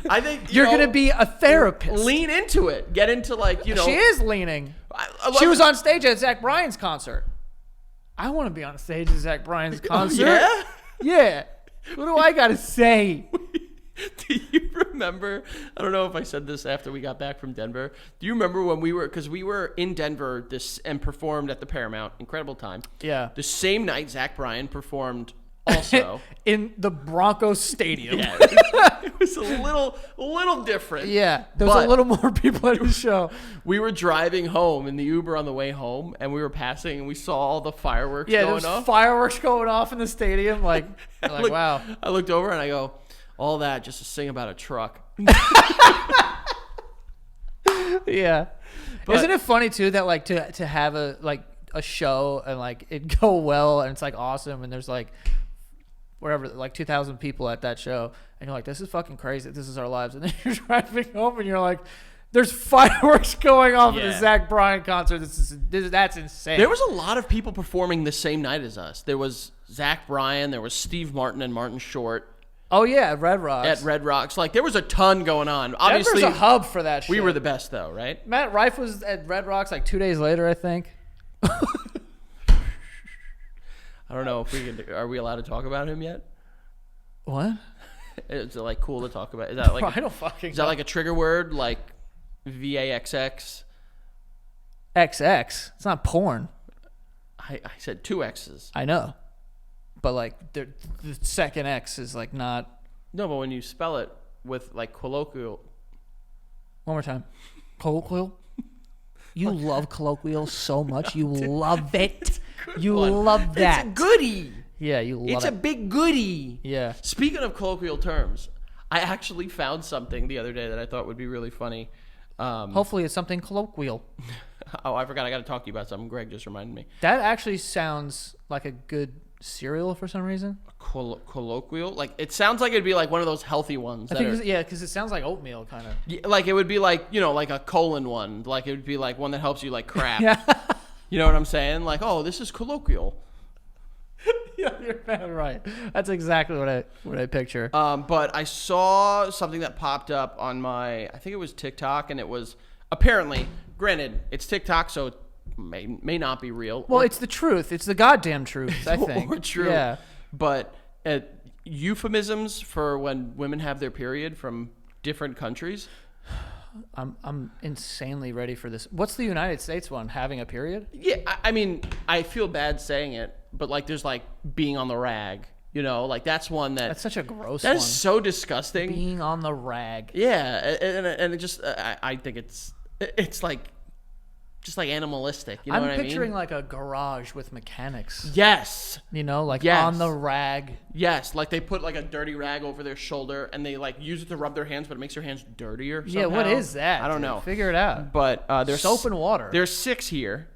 I think You're going to be a therapist. lean into it. Get into like, you know. She is leaning. I love She was it. on stage at Zach Bryan's concert. I want to be on stage at Zach Bryan's concert. Yeah? Yeah. What do I got to say? Do you remember? I don't know if I said this after we got back from Denver. Do you remember when we were in Denver and performed at the Paramount? Incredible time. Yeah. The same night Zach Bryan performed also. In the Broncos Stadium. Yeah, it was a little different. Yeah, there was a But- little more people at the show. We were driving home in the Uber on the way home, and we were passing, and we saw all the fireworks Yeah, going there's off. fireworks going off in the stadium. Like wow. I looked over and I go, all that just to sing about a truck. Yeah. But- Isn't it funny too that like to have a show and like it go well and it's like awesome and there's like wherever like 2,000 people at that show and you're like, this is fucking crazy. This is our lives. And then you're driving home and you're like, there's fireworks going off at the Yeah. Zach Bryan concert. That's insane. There was a lot of people performing the same night as us. There was Zach Bryan, there was Steve Martin and Martin Short Oh yeah, at Red Rocks. at Red Rocks. Like, there was a ton going on. Obviously, Denver's a hub for that shit. we were the best, though, right? Matt Rife was at Red Rocks like 2 days later, I think. I don't know if are we allowed to talk about him yet? What? Is it like cool to talk about? Is that like I don't fucking is that like a trigger word, like VAXX? XX. It's not porn. I said 2 X's. I know. But like the second X is like not. No, but when you spell it with like colloquial, One more time. Colloquial. You love colloquial so much. You love it. You one. love that. It's a goodie. Yeah, you love It's it. a big goodie. Yeah. Speaking of colloquial terms, I actually found something the other day that I thought would be really funny. Hopefully it's something colloquial. Oh, I forgot. I got to talk to you about something. Greg just reminded me. That actually sounds like a good cereal for some reason. Colloquial? Like, it sounds like it'd be like one of those healthy ones. I think, because it sounds like oatmeal, kind of. Yeah, like it would be like, like a colon one. Like it would be like one that helps you like crap. Yeah. You know what I'm saying? Like, oh, this is colloquial. Yeah, you're right. That's exactly what I picture. But I saw something that popped up on I think it was TikTok, and it was apparently, granted, it's TikTok, so it may not be real. Well, it's the truth. It's the goddamn truth, I think. Or true. Yeah. But euphemisms for when women have their period from different countries. I'm insanely ready for this. What's the United States one? Having a period? Yeah, I mean, I feel bad saying it, but like there's like being on the rag, like that's one That's such a gross that one. is so disgusting. Being on the rag. Yeah, and it just I think it's like just like animalistic. You know what I mean? I'm picturing like a garage with mechanics. Yes. Like Yes. on the rag. Yes, like they put like a dirty rag over their shoulder and they like use it to rub their hands, but it makes their hands dirtier. Yeah, what somehow. is that? I don't dude? know. Figure it out. But there's Soap and water. There's 6 here,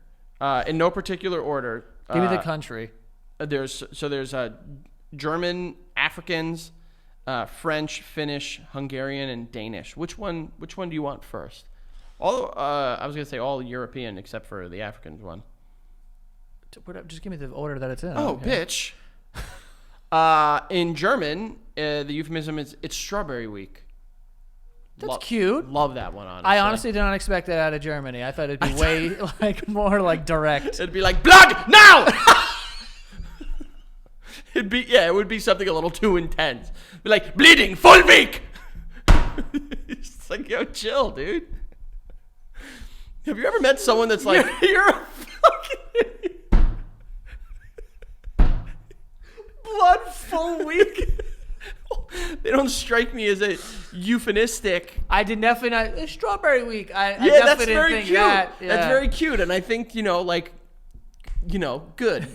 in no particular order. Give me the country. There's German, Africans, French, Finnish, Hungarian, and Danish. Which one do you want first? I was gonna say all European except for the Africans one. Just give me the order that it's in. Oh, Okay. bitch. In German, the euphemism is it's Strawberry Week. That's cute. Love that one, honestly. I honestly did not expect that out of Germany. I thought it'd be way more like direct. It'd be like blood now. It would be something a little too intense. Be like bleeding full week. It's like, yo, chill, dude. Have you ever met someone that's like you're a fucking idiot. Blood full week? They don't strike me as a euphemistic. I did definitely not. It's Strawberry Week. I Yeah, definitely that's didn't very think cute. that. Yeah. That's very cute, and I think good.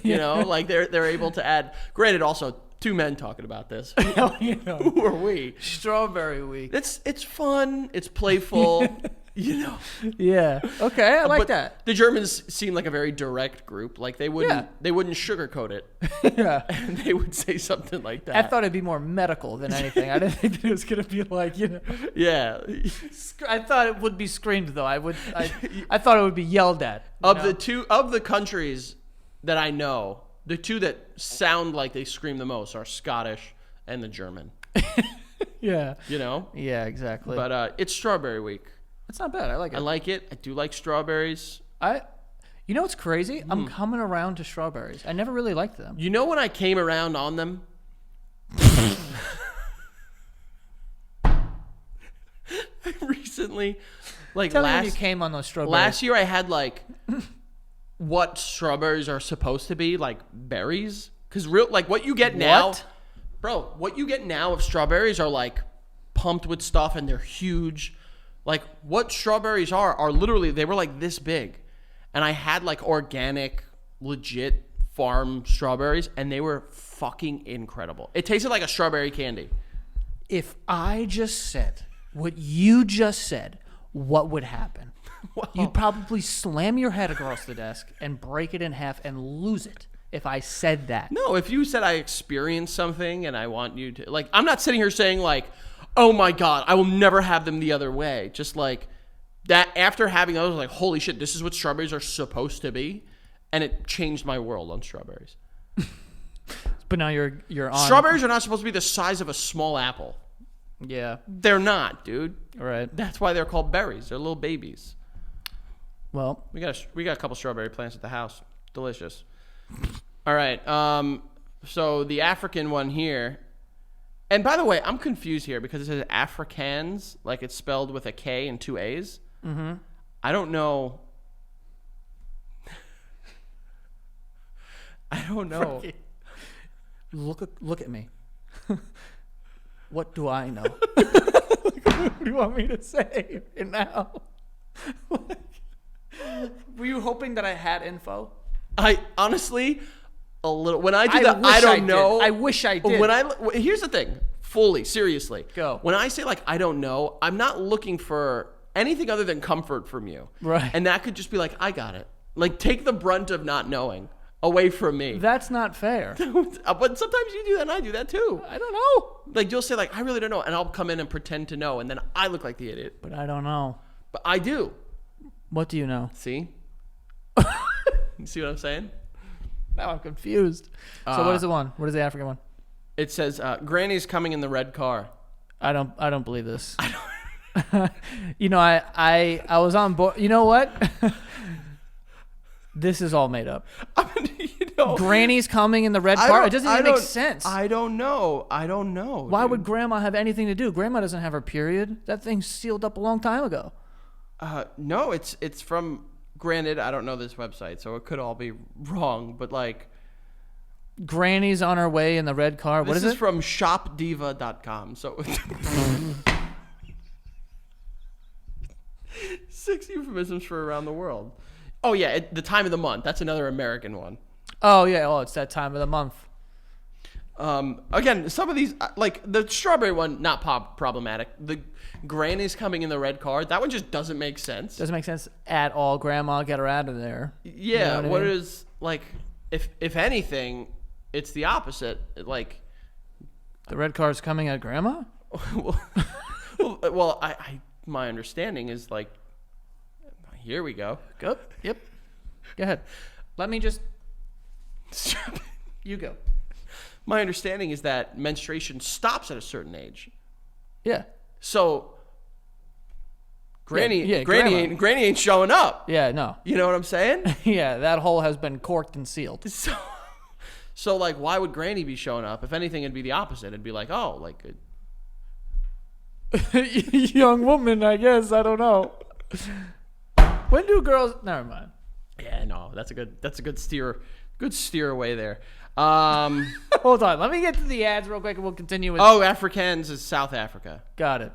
Like they're able to add. Granted, also 2 men talking about this. Who are we? Strawberry Week. It's fun. It's playful. Yeah. Okay, I like But that. the Germans seem like a very direct group. Like they wouldn't sugarcoat it. Yeah. And they would say something like that. I thought it'd be more medical than anything. I didn't think that it was gonna be like Yeah. I thought it would be screamed though. I thought it would be yelled at. Of the countries that I know, the 2 that sound like they scream the most are Scottish and the German. Yeah. Yeah, exactly. But it's Strawberry Week. It's not bad. I like it. I like it. I do like strawberries. You know what's crazy? I'm coming around to strawberries. I never really liked them. You know when I came around on them? Recently, like Tell me when you came on those strawberries. last year I had like what strawberries are supposed to be, like berries. Because what you get now, What? bro, what you get now of strawberries are like pumped with stuff and they're huge. Like what strawberries are literally, they were like this big. And I had like organic, legit farm strawberries and they were fucking incredible. It tasted like a strawberry candy. If I just said what you just said, what would happen? Well, You'd probably slam your head across the desk and break it in half and lose it if I said that. no, if you said I experienced something and I want you to, like, I'm not sitting here saying like, oh my God, I will never have them the other way. Just like that after having those, like, holy shit, this is what strawberries are supposed to be. And it changed my world on strawberries. But now you're on. Strawberries are not supposed to be the size of a small apple. Yeah. They're not, dude. Right. That's why they're called berries. They're little babies. Well, We got a couple strawberry plants at the house. Delicious. All right. So the African one here. And by the way, I'm confused here because it says Afrikaans, like it's spelled with a K and 2 A's. Mm-hmm. I don't know. I don't know. Look at me. What do I know? What do you want me to say right now? Were you hoping that I had info? I honestly, a little. When I do I that, wish I I don't did. know. I wish I did. Here's the thing, fully, seriously. Go. When I say like I don't know, I'm not looking for anything other than comfort from you. Right. And that could just be like, I got it. Like take the brunt of not knowing away from me. That's not fair. But sometimes you do that and I do that too. I don't know. Like you'll say like, I really don't know. And I'll come in and pretend to know. And then I look like the idiot. But I don't know. But I do. What do you know? See? You see what I'm saying? Now I'm confused. So what is the one? What is the African one? It says, Granny's coming in the red car. I don't believe this. You know, I was on board. You know what? This is all made up. I mean, you know, Granny's coming in the red car. It doesn't even make sense. I don't know. Why would Grandma have anything to do? Grandma doesn't have her period. That thing's sealed up a long time ago. No, it's from. Granted, I don't know this website, so it could all be wrong. But like, Granny's on her way in the red car. What is this is it? from shopdiva.com. So 6 euphemisms for around the world. Oh yeah, the time of the month. That's another American one. Oh yeah. Oh, it's that time of the month. Again, some of these, like the strawberry one, not problematic. The Granny's coming in the red car. That one just doesn't make sense. Doesn't make sense at all. Grandma, get her out of there. Yeah. You know what I mean? is like, if anything, it's the opposite. Like, The red car's coming at Grandma? well, my understanding is like, here we go. Go. Yep. Go ahead. Let me just. You go. My understanding is that menstruation stops at a certain age. Yeah. So Granny Grandma. ain't showing up. Yeah, no. You know what I'm saying? Yeah, that hole has been corked and sealed. So like, why would Granny be showing up? If anything, it'd be the opposite. It'd be like, oh, like, Young woman, I guess. I don't know. When do girls? Never mind. yeah, no, that's a good steer away there. Hold on. Let me get to the ads real quick, and we'll continue with. Oh, Afrikaans is South Africa. Got it.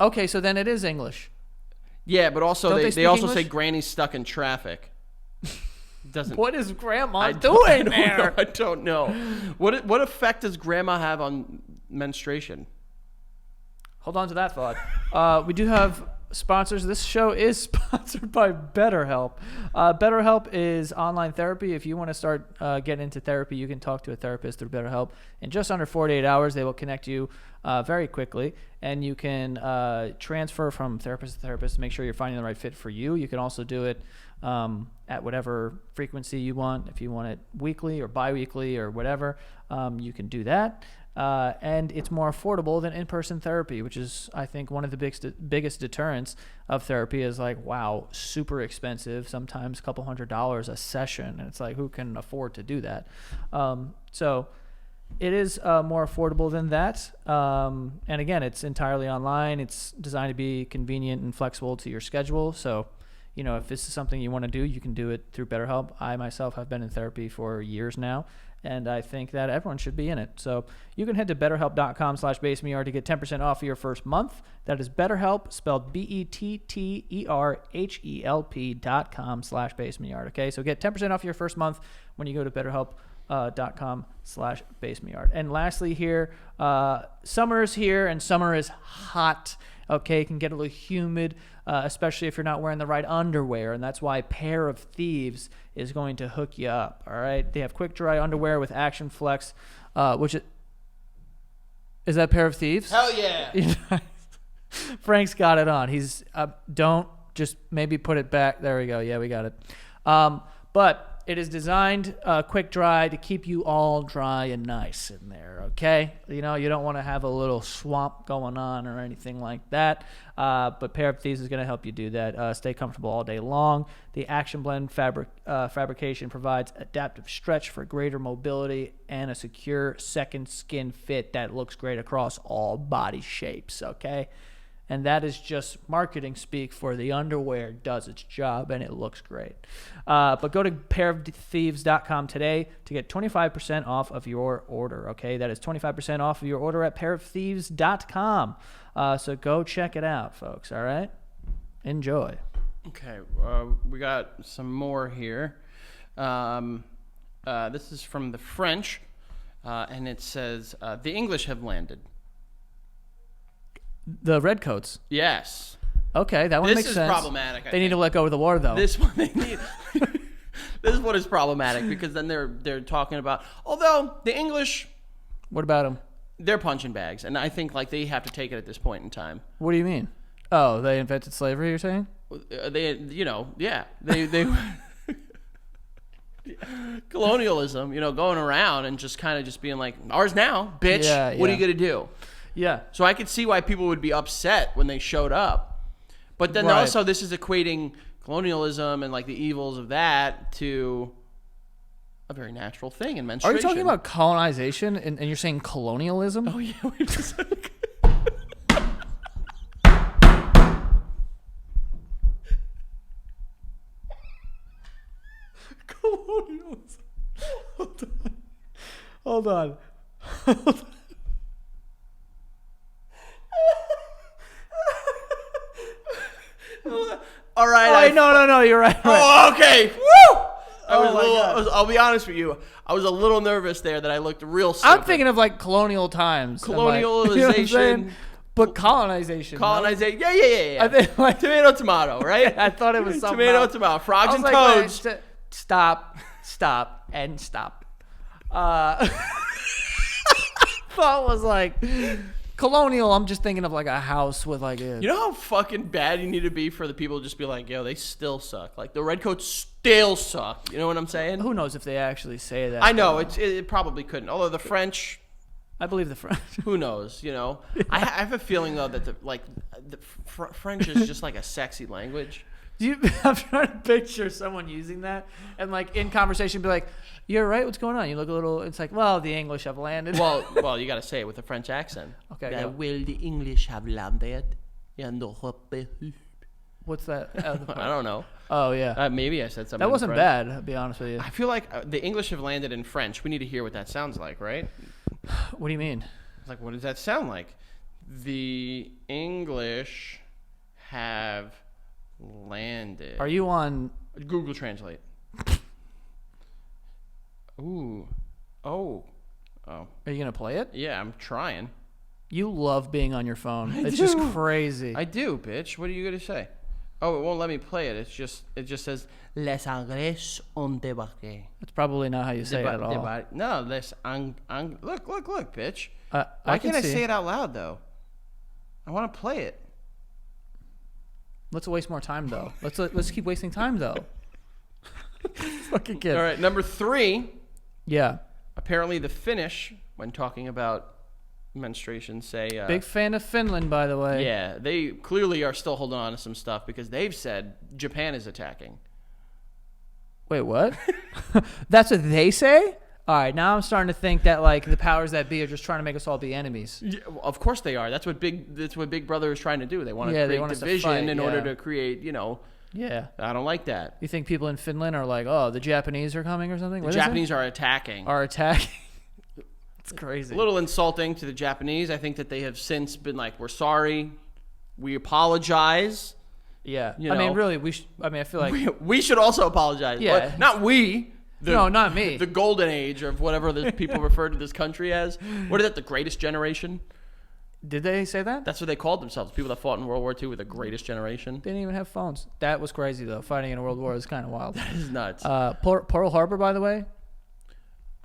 Okay, so then it is English. Yeah, but also Don't they they speak also say English? Granny's stuck in traffic. Doesn't What is Grandma I doing don't there? know. I don't know. What effect does Grandma have on menstruation? Hold on to that thought. We do have sponsors. This show is sponsored by BetterHelp. BetterHelp is online therapy. If you want to start getting into therapy, you can talk to a therapist through BetterHelp. In just under 48 hours, they will connect you very quickly, and you can transfer from therapist to therapist to make sure you're finding the right fit for you. You can also do it at whatever frequency you want. If you want it weekly or bi-weekly or whatever, you can do that. And it's more affordable than in-person therapy, which is, I think, one of the biggest deterrents of therapy is like, wow, super expensive, sometimes a couple $100 a session. And it's like, who can afford to do that? So it is more affordable than that. And again, it's entirely online. It's designed to be convenient and flexible to your schedule. So, you know, if this is something you want to do, you can do it through BetterHelp. I myself have been in therapy for years now, and I think that everyone should be in it. So you can head to betterhelp.com/basemeyard to get 10% off of your first month. That is BetterHelp, spelled BetterHelp.com/basemeyard. Okay, so get 10% off your first month when you go to betterhelp.com/basemeyard. And lastly here, summer is here and summer is hot. Okay, it can get a little humid, especially if you're not wearing the right underwear, and that's why Pair of Thieves is going to hook you up, all right? They have quick dry underwear with Action Flex, which is that Pair of Thieves? Hell yeah! Frank's got it on. He's don't just maybe put it back. There we go. Yeah, we got it. But it is designed quick dry to keep you all dry and nice in there, okay? You know, you don't want to have a little swamp going on or anything like that. But Pair of Thieves is going to help you do that. Stay comfortable all day long. The Action Blend fabrication provides adaptive stretch for greater mobility and a secure second skin fit that looks great across all body shapes, okay? And that is just marketing speak for the underwear does its job, and it looks great. But go to pairofthieves.com today to get 25% off of your order, okay? That is 25% off of your order at pairofthieves.com. So go check it out, folks, all right? Enjoy. Okay, we got some more here. This is from the French, and it says, the English have landed. The redcoats. Yes. Okay, that one This makes is sense. problematic, I They need think. to let go of the war, though. This one they need. This one is problematic because then they're talking about, although the English, What about them? they're punching bags, and I think like they have to take it at this point in time. What do you mean? Oh, they invented slavery, you're saying? They, they colonialism, going around and just kind of just being like, ours now, bitch. Yeah, What are you yeah. gonna do? Yeah. So I could see why people would be upset when they showed up, but then Right. also this is equating colonialism and like the evils of that to a very natural thing in Are menstruation. you talking about colonization and you're saying colonialism? Oh yeah, we just. Colonialism. Hold on. All right. Oh, wait, no, you're right. Oh, okay. Woo! Oh, my God. I'll be honest with you. I was a little nervous there that I looked real stupid. I'm thinking of like colonial times. and, like, you know what I'm Colonialization. saying? But colonization. no? Colonization. Yeah. I think, like, Tomato, tomato, right? I thought it was something Tomato, else. tomato. Frogs I and was like, wait, toads. stop, and stop. Thought was like colonial. I'm just thinking of like a house with like a. You know how fucking bad you need to be for the people to just be like, yo, they still suck. Like, the Redcoats still suck. You know what I'm saying? Who knows if they actually say that? I know. It probably couldn't. Although the French, I believe the French. who knows, I have a feeling, though, that the French is just like a sexy language. I'm trying to picture someone using that and like in conversation be like, "You're right. What's going on?" You look a little. It's like, well, the English have landed. Well, you got to say it with a French accent. Okay, That go. will the English have landed? What's that? I don't know. Oh yeah, Maybe I said something. that in wasn't French. bad. I'll be honest with you. I feel like the English have landed in French. We need to hear what that sounds like, right? What do you mean? Like, what does that sound like? The English have landed. Are you on? Google Translate? Ooh. Oh. Are you gonna play it? Yeah, I'm trying. You love being on your phone. I It's do. just crazy. I do, bitch. What are you gonna say? Oh, it won't let me play it. It just says Les Anglais ont débarqué. That's probably not how you say it at all. No, les look, bitch. I Why can can't I see. say it out loud though? I want to play it. Let's waste more time though. Let's keep wasting time though. Fucking kid. All right, number 3. Yeah. Apparently, the Finnish, when talking about menstruation, say Big fan of Finland, by the way. yeah, they clearly are still holding on to some stuff because they've said Japan is attacking. Wait, what? That's what they say? All right, now I'm starting to think that like the powers that be are just trying to make us all be enemies. Yeah, well, of course they are. That's what Big Brother is trying to do. They want to Yeah, they create want us to division fight, in order yeah. to create, Yeah. I don't like that. You think people in Finland are like, oh, the Japanese are coming or something? The What is it? Japanese are attacking. Are attacking? It's crazy. A little insulting to the Japanese. I think that they have since been like, we're sorry, we apologize. Yeah. You I mean, know. really, I feel like We should also apologize. Yeah. Well, not we. No, not me. The golden age of whatever the people refer to this country as. What is that? The greatest generation? Did they say that? That's what they called themselves. People that fought in World War II were the greatest generation. They didn't even have phones. That was crazy though. Fighting in a world war is kind of wild. That is nuts. Pearl Harbor, by the way,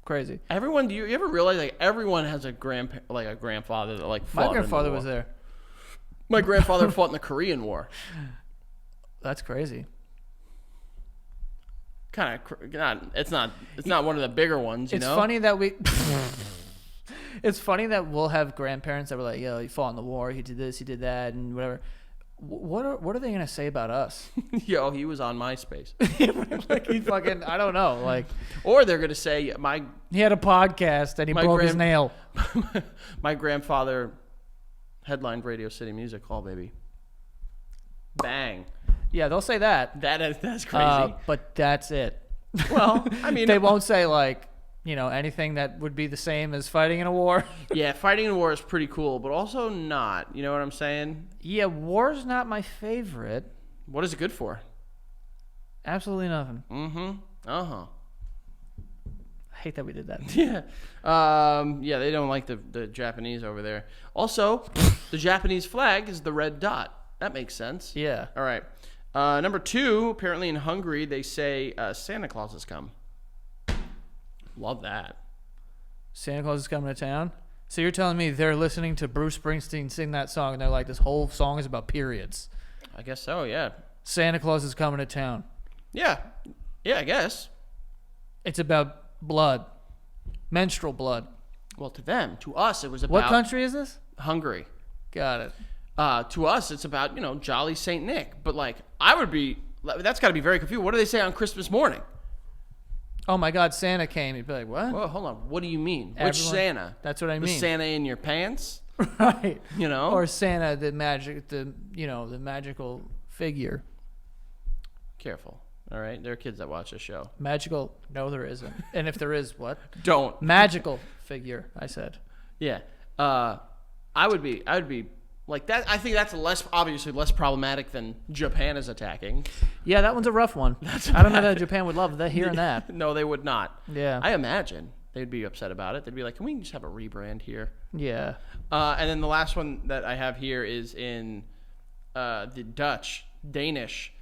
crazy. Everyone, do you ever realize like everyone has a grandfather that like fought My in the grandfather war? was there. My grandfather fought in the Korean War. That's crazy. Kind of it's not one of the bigger ones, you It's know. funny that we. It's funny that we'll have grandparents that were like, "Yo, he fought in the war. He did this. He did that, and whatever." What are they gonna say about us? Yo, he was on MySpace. Like he fucking, I don't know. Like Or they're gonna say he had a podcast and he My broke his nail. my grandfather headlined Radio City Music Hall, baby. Bang. Yeah, they'll say that. That's crazy. But that's it. Well, I mean, They won't say like, anything that would be the same as fighting in a war. yeah, fighting in a war is pretty cool, but also not. You know what I'm saying? Yeah, war's not my favorite. What is it good for? Absolutely nothing. Uh-huh. I hate that we did that. Yeah. Yeah, they don't like the Japanese over there. Also, the Japanese flag is the red dot. That makes sense. Yeah. All right. Number 2, apparently in Hungary, they say Santa Claus has come. Love that. Santa Claus is coming to town. So you're telling me they're listening to Bruce Springsteen sing that song and they're like, this whole song is about periods. I guess so, yeah. Santa Claus is coming to town. Yeah. Yeah, I guess. It's about blood. Menstrual blood. Well, to them. To us, it was about... What country is this? Hungary. Got it. To us, it's about, Jolly St. Nick. But, I would be... That's got to be very confusing. What do they say on Christmas morning? Oh, my God, Santa came. You'd be like, what? Whoa, hold on. What do you mean? Which Everyone- Santa? That's what I The mean. Santa in your pants? Right. Or Or Santa, the magical figure. Careful. All right? There are kids that watch this show. Magical? No, there isn't. And if there is, what? Don't. Magical figure, I said. Yeah. I would be like that. I think that's obviously less problematic than Japan is attacking. Yeah, that one's a rough one. I don't know that Japan would love that hearing that. No, they would not. Yeah. I imagine they'd be upset about it. They'd be like, can we just have a rebrand here? Yeah. And then the last one that I have here is in the Danish.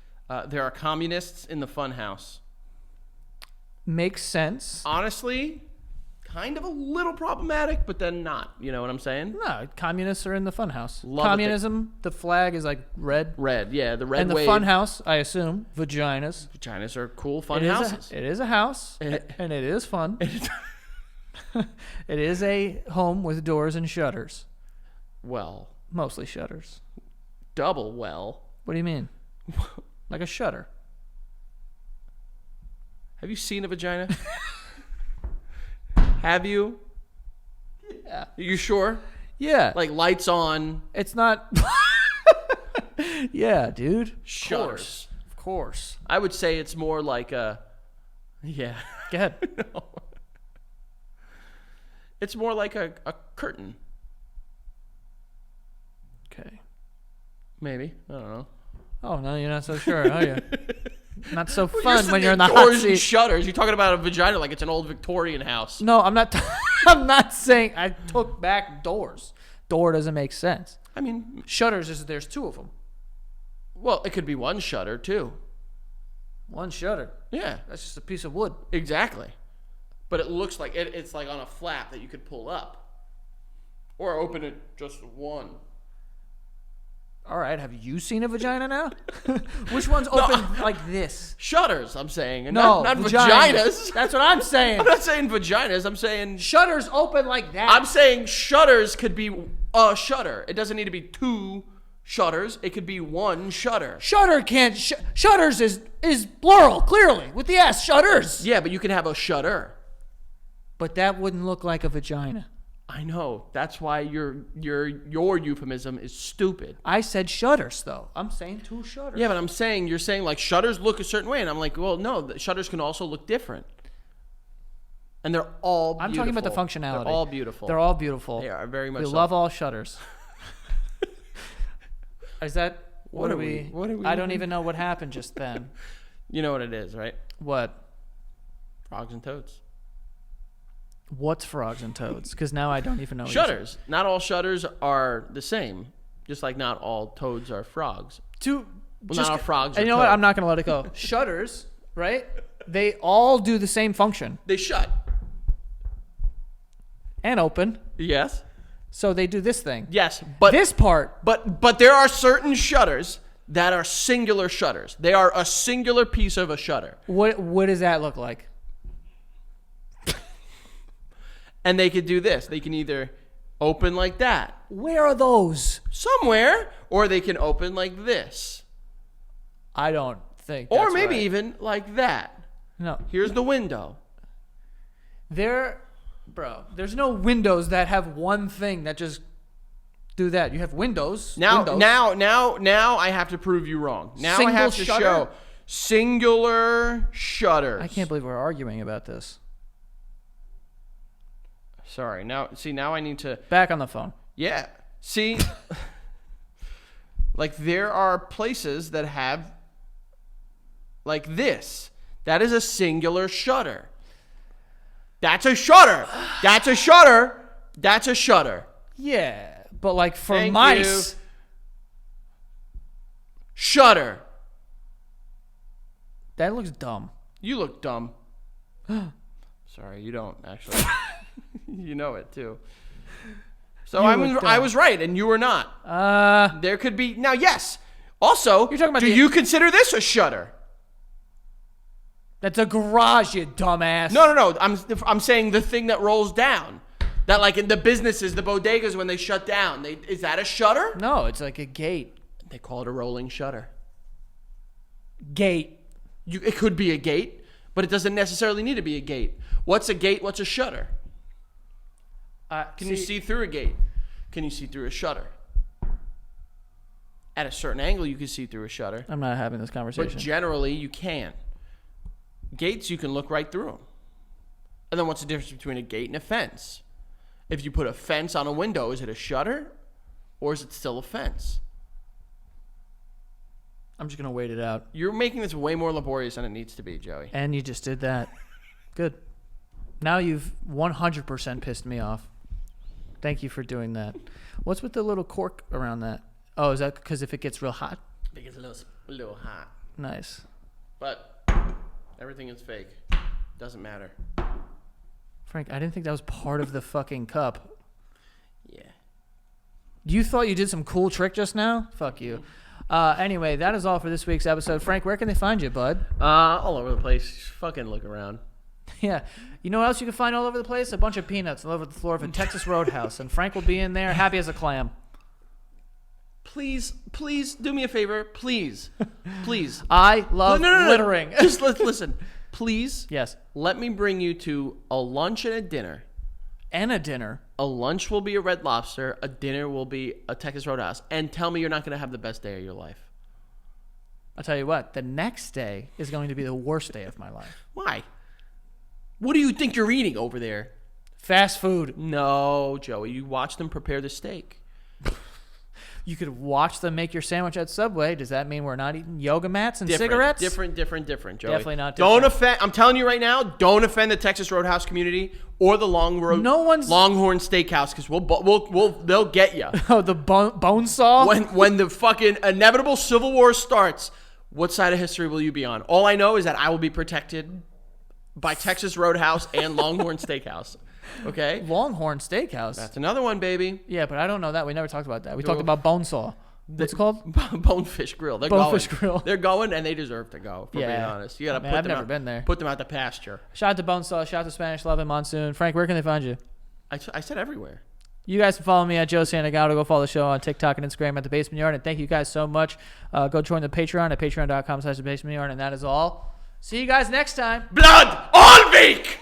There are communists in the funhouse. Makes sense. Honestly, kind of a little problematic, but then not. You know what I'm saying? No, communists are in the funhouse. Love it. Communism, the flag is like red. Red, yeah, the red And the wave. funhouse, I assume, vaginas. Vaginas are cool fun It is houses. it is a house, It- and it is fun. It is a home with doors and shutters. Well, Mostly shutters. double well. What do you mean? Like a shutter. Have you seen a vagina? Have you? Yeah. You sure? Yeah. Like lights on, It's not. Yeah, dude. shutters. Of course. I would say it's more like a. Yeah. Go ahead. No. It's more like a curtain, Okay. maybe. I don't know. Oh, no, you're not so sure, are you? Not so Well, fun saying when you're in the hot doors and seat. shutters. You're talking about a vagina like it's an old Victorian house. No, I'm not. I'm not saying. I took back doors. Door doesn't make sense. I mean, Shutters is there's two of them. well, it could be one shutter too. One shutter. Yeah, That's just a piece of wood. exactly. But it looks like it's like on a flap that you could pull up, or open it just one. All right. Have you seen a vagina now? Which one's open like this? Shutters, I'm saying, and No, not vaginas. That's what I'm saying. I'm not saying vaginas. I'm saying Shutters open like that. I'm saying shutters could be a shutter. It doesn't need to be two shutters. It could be one shutter. Shutter can't. Shutters is plural clearly with the S. Shutters. Yeah, but you could have a shutter. But that wouldn't look like a vagina. I know. That's why your euphemism is stupid. I said shutters though. I'm saying two shutters. Yeah, but I'm saying you're saying like shutters look a certain way, and I'm like, well, no, the shutters can also look different. And they're all beautiful. I'm talking about the functionality. They're all beautiful. They're all beautiful. They are very much We so. love all shutters. Is that What are we- I don't even know what happened just then. You know what it is, right? What? Frogs and toads. What's frogs and toads? Because now I don't even know. what you're Shutters. Not all shutters are the same. Just like not all toads are frogs. saying. Not all frogs And are you know what? toads. I'm not going to let it go. Shutters, right? They all do the same function They shut. and open. Yes. So they do this thing. Yes, but This part, but there are certain shutters that are singular shutters. They are a singular piece of a shutter. what does that look like? And they could do this. They can either open like that Where are those? somewhere, or they can open like this. I don't think. Or that's maybe right. even like that. No. Here's the window. There's no windows that have one thing that just do that. You have windows. Now windows. now I have to prove you wrong. Now I Single have to shutter? show singular shutters. I can't believe we're arguing about this. Sorry. Now I need to. Back on the phone. Yeah. See, like there are places that have like this. That is a singular shutter. That's a shutter. That's a shutter. That's a shutter. Yeah, but like for Thank mice. you. Shutter. That looks dumb. You look dumb. Sorry, you don't actually. You know it too. So You I look I dumb. was right, and you were not. There could be now. Yes. Also, You're talking about do the- you consider this a shutter? That's a garage, you dumbass. No. I'm saying the thing that rolls down. That like in the businesses, the bodegas when they shut down, is that a shutter? No, it's like a gate. They call it a rolling shutter. Gate. It could be a gate, but it doesn't necessarily need to be a gate. What's a gate? What's a shutter? Can you see through a gate? Can you see through a shutter? At a certain angle, you can see through a shutter, I'm not having this but conversation. generally, you can. Gates, you can look right through them. And then what's the difference between a gate and a fence? If you put a fence on a window, is it a shutter or is it still a fence? I'm just going to wait it out. You're making this way more laborious than it needs to be, Joey. And you just did that. Good. Now you've 100% pissed me off. Thank you for doing that. What's with the little cork around that? Oh, is that because if it gets real hot? It gets a little hot. Nice. But everything is fake. Doesn't matter. Frank, I didn't think that was part of the fucking cup. Yeah. You thought you did some cool trick just now? Fuck you. Anyway, that is all for this week's episode. Frank, where can they find you, bud? All over the place. Just fucking look around. Yeah. You know what else you can find all over the place? A bunch of peanuts all over the floor of a Texas Roadhouse. And Frank will be in there happy as a clam. Please do me a favor. Please. I love No. littering. Just listen. Please. Yes. Let me bring you to a lunch and a dinner. And a dinner. A lunch will be a Red Lobster. A dinner will be a Texas Roadhouse. And tell me you're not going to have the best day of your life. I'll tell you what, the next day is going to be the worst day of my life. Why? What do you think you're eating over there? Fast food. No, Joey. You watch them prepare the steak. You could watch them make your sandwich at Subway. Does that mean we're not eating yoga mats and cigarettes? Different, Joey. Definitely not Don't different. offend. I'm telling you right now. Don't offend the Texas Roadhouse community or the Longhorn Steakhouse because they'll get you. Oh, the bone saw? when the fucking inevitable Civil War starts. What side of history will you be on? All I know is that I will be protected by Texas Roadhouse and Longhorn Steakhouse. Okay, Longhorn Steakhouse. that's another one, baby. Yeah, but I don't know that. We never talked about that. We talked about bone saw. What's it called? Bonefish Grill. They're Bonefish going. Grill. They're going, and they deserve to go. For being Yeah. honest, you gotta Man, put I've them never out, been there. Put them out to pasture. Shout out to Bone Saw. Shout out to Spanish Love and Monsoon. Frank, where can they find you? I said everywhere. You guys can follow me at Joe Santagato. Go follow the show on TikTok and Instagram at The Basement Yard. And thank you guys so much. Go join the Patreon at patreon.com/The Basement Yard. And that is all. See you guys next time. Blood on Beak!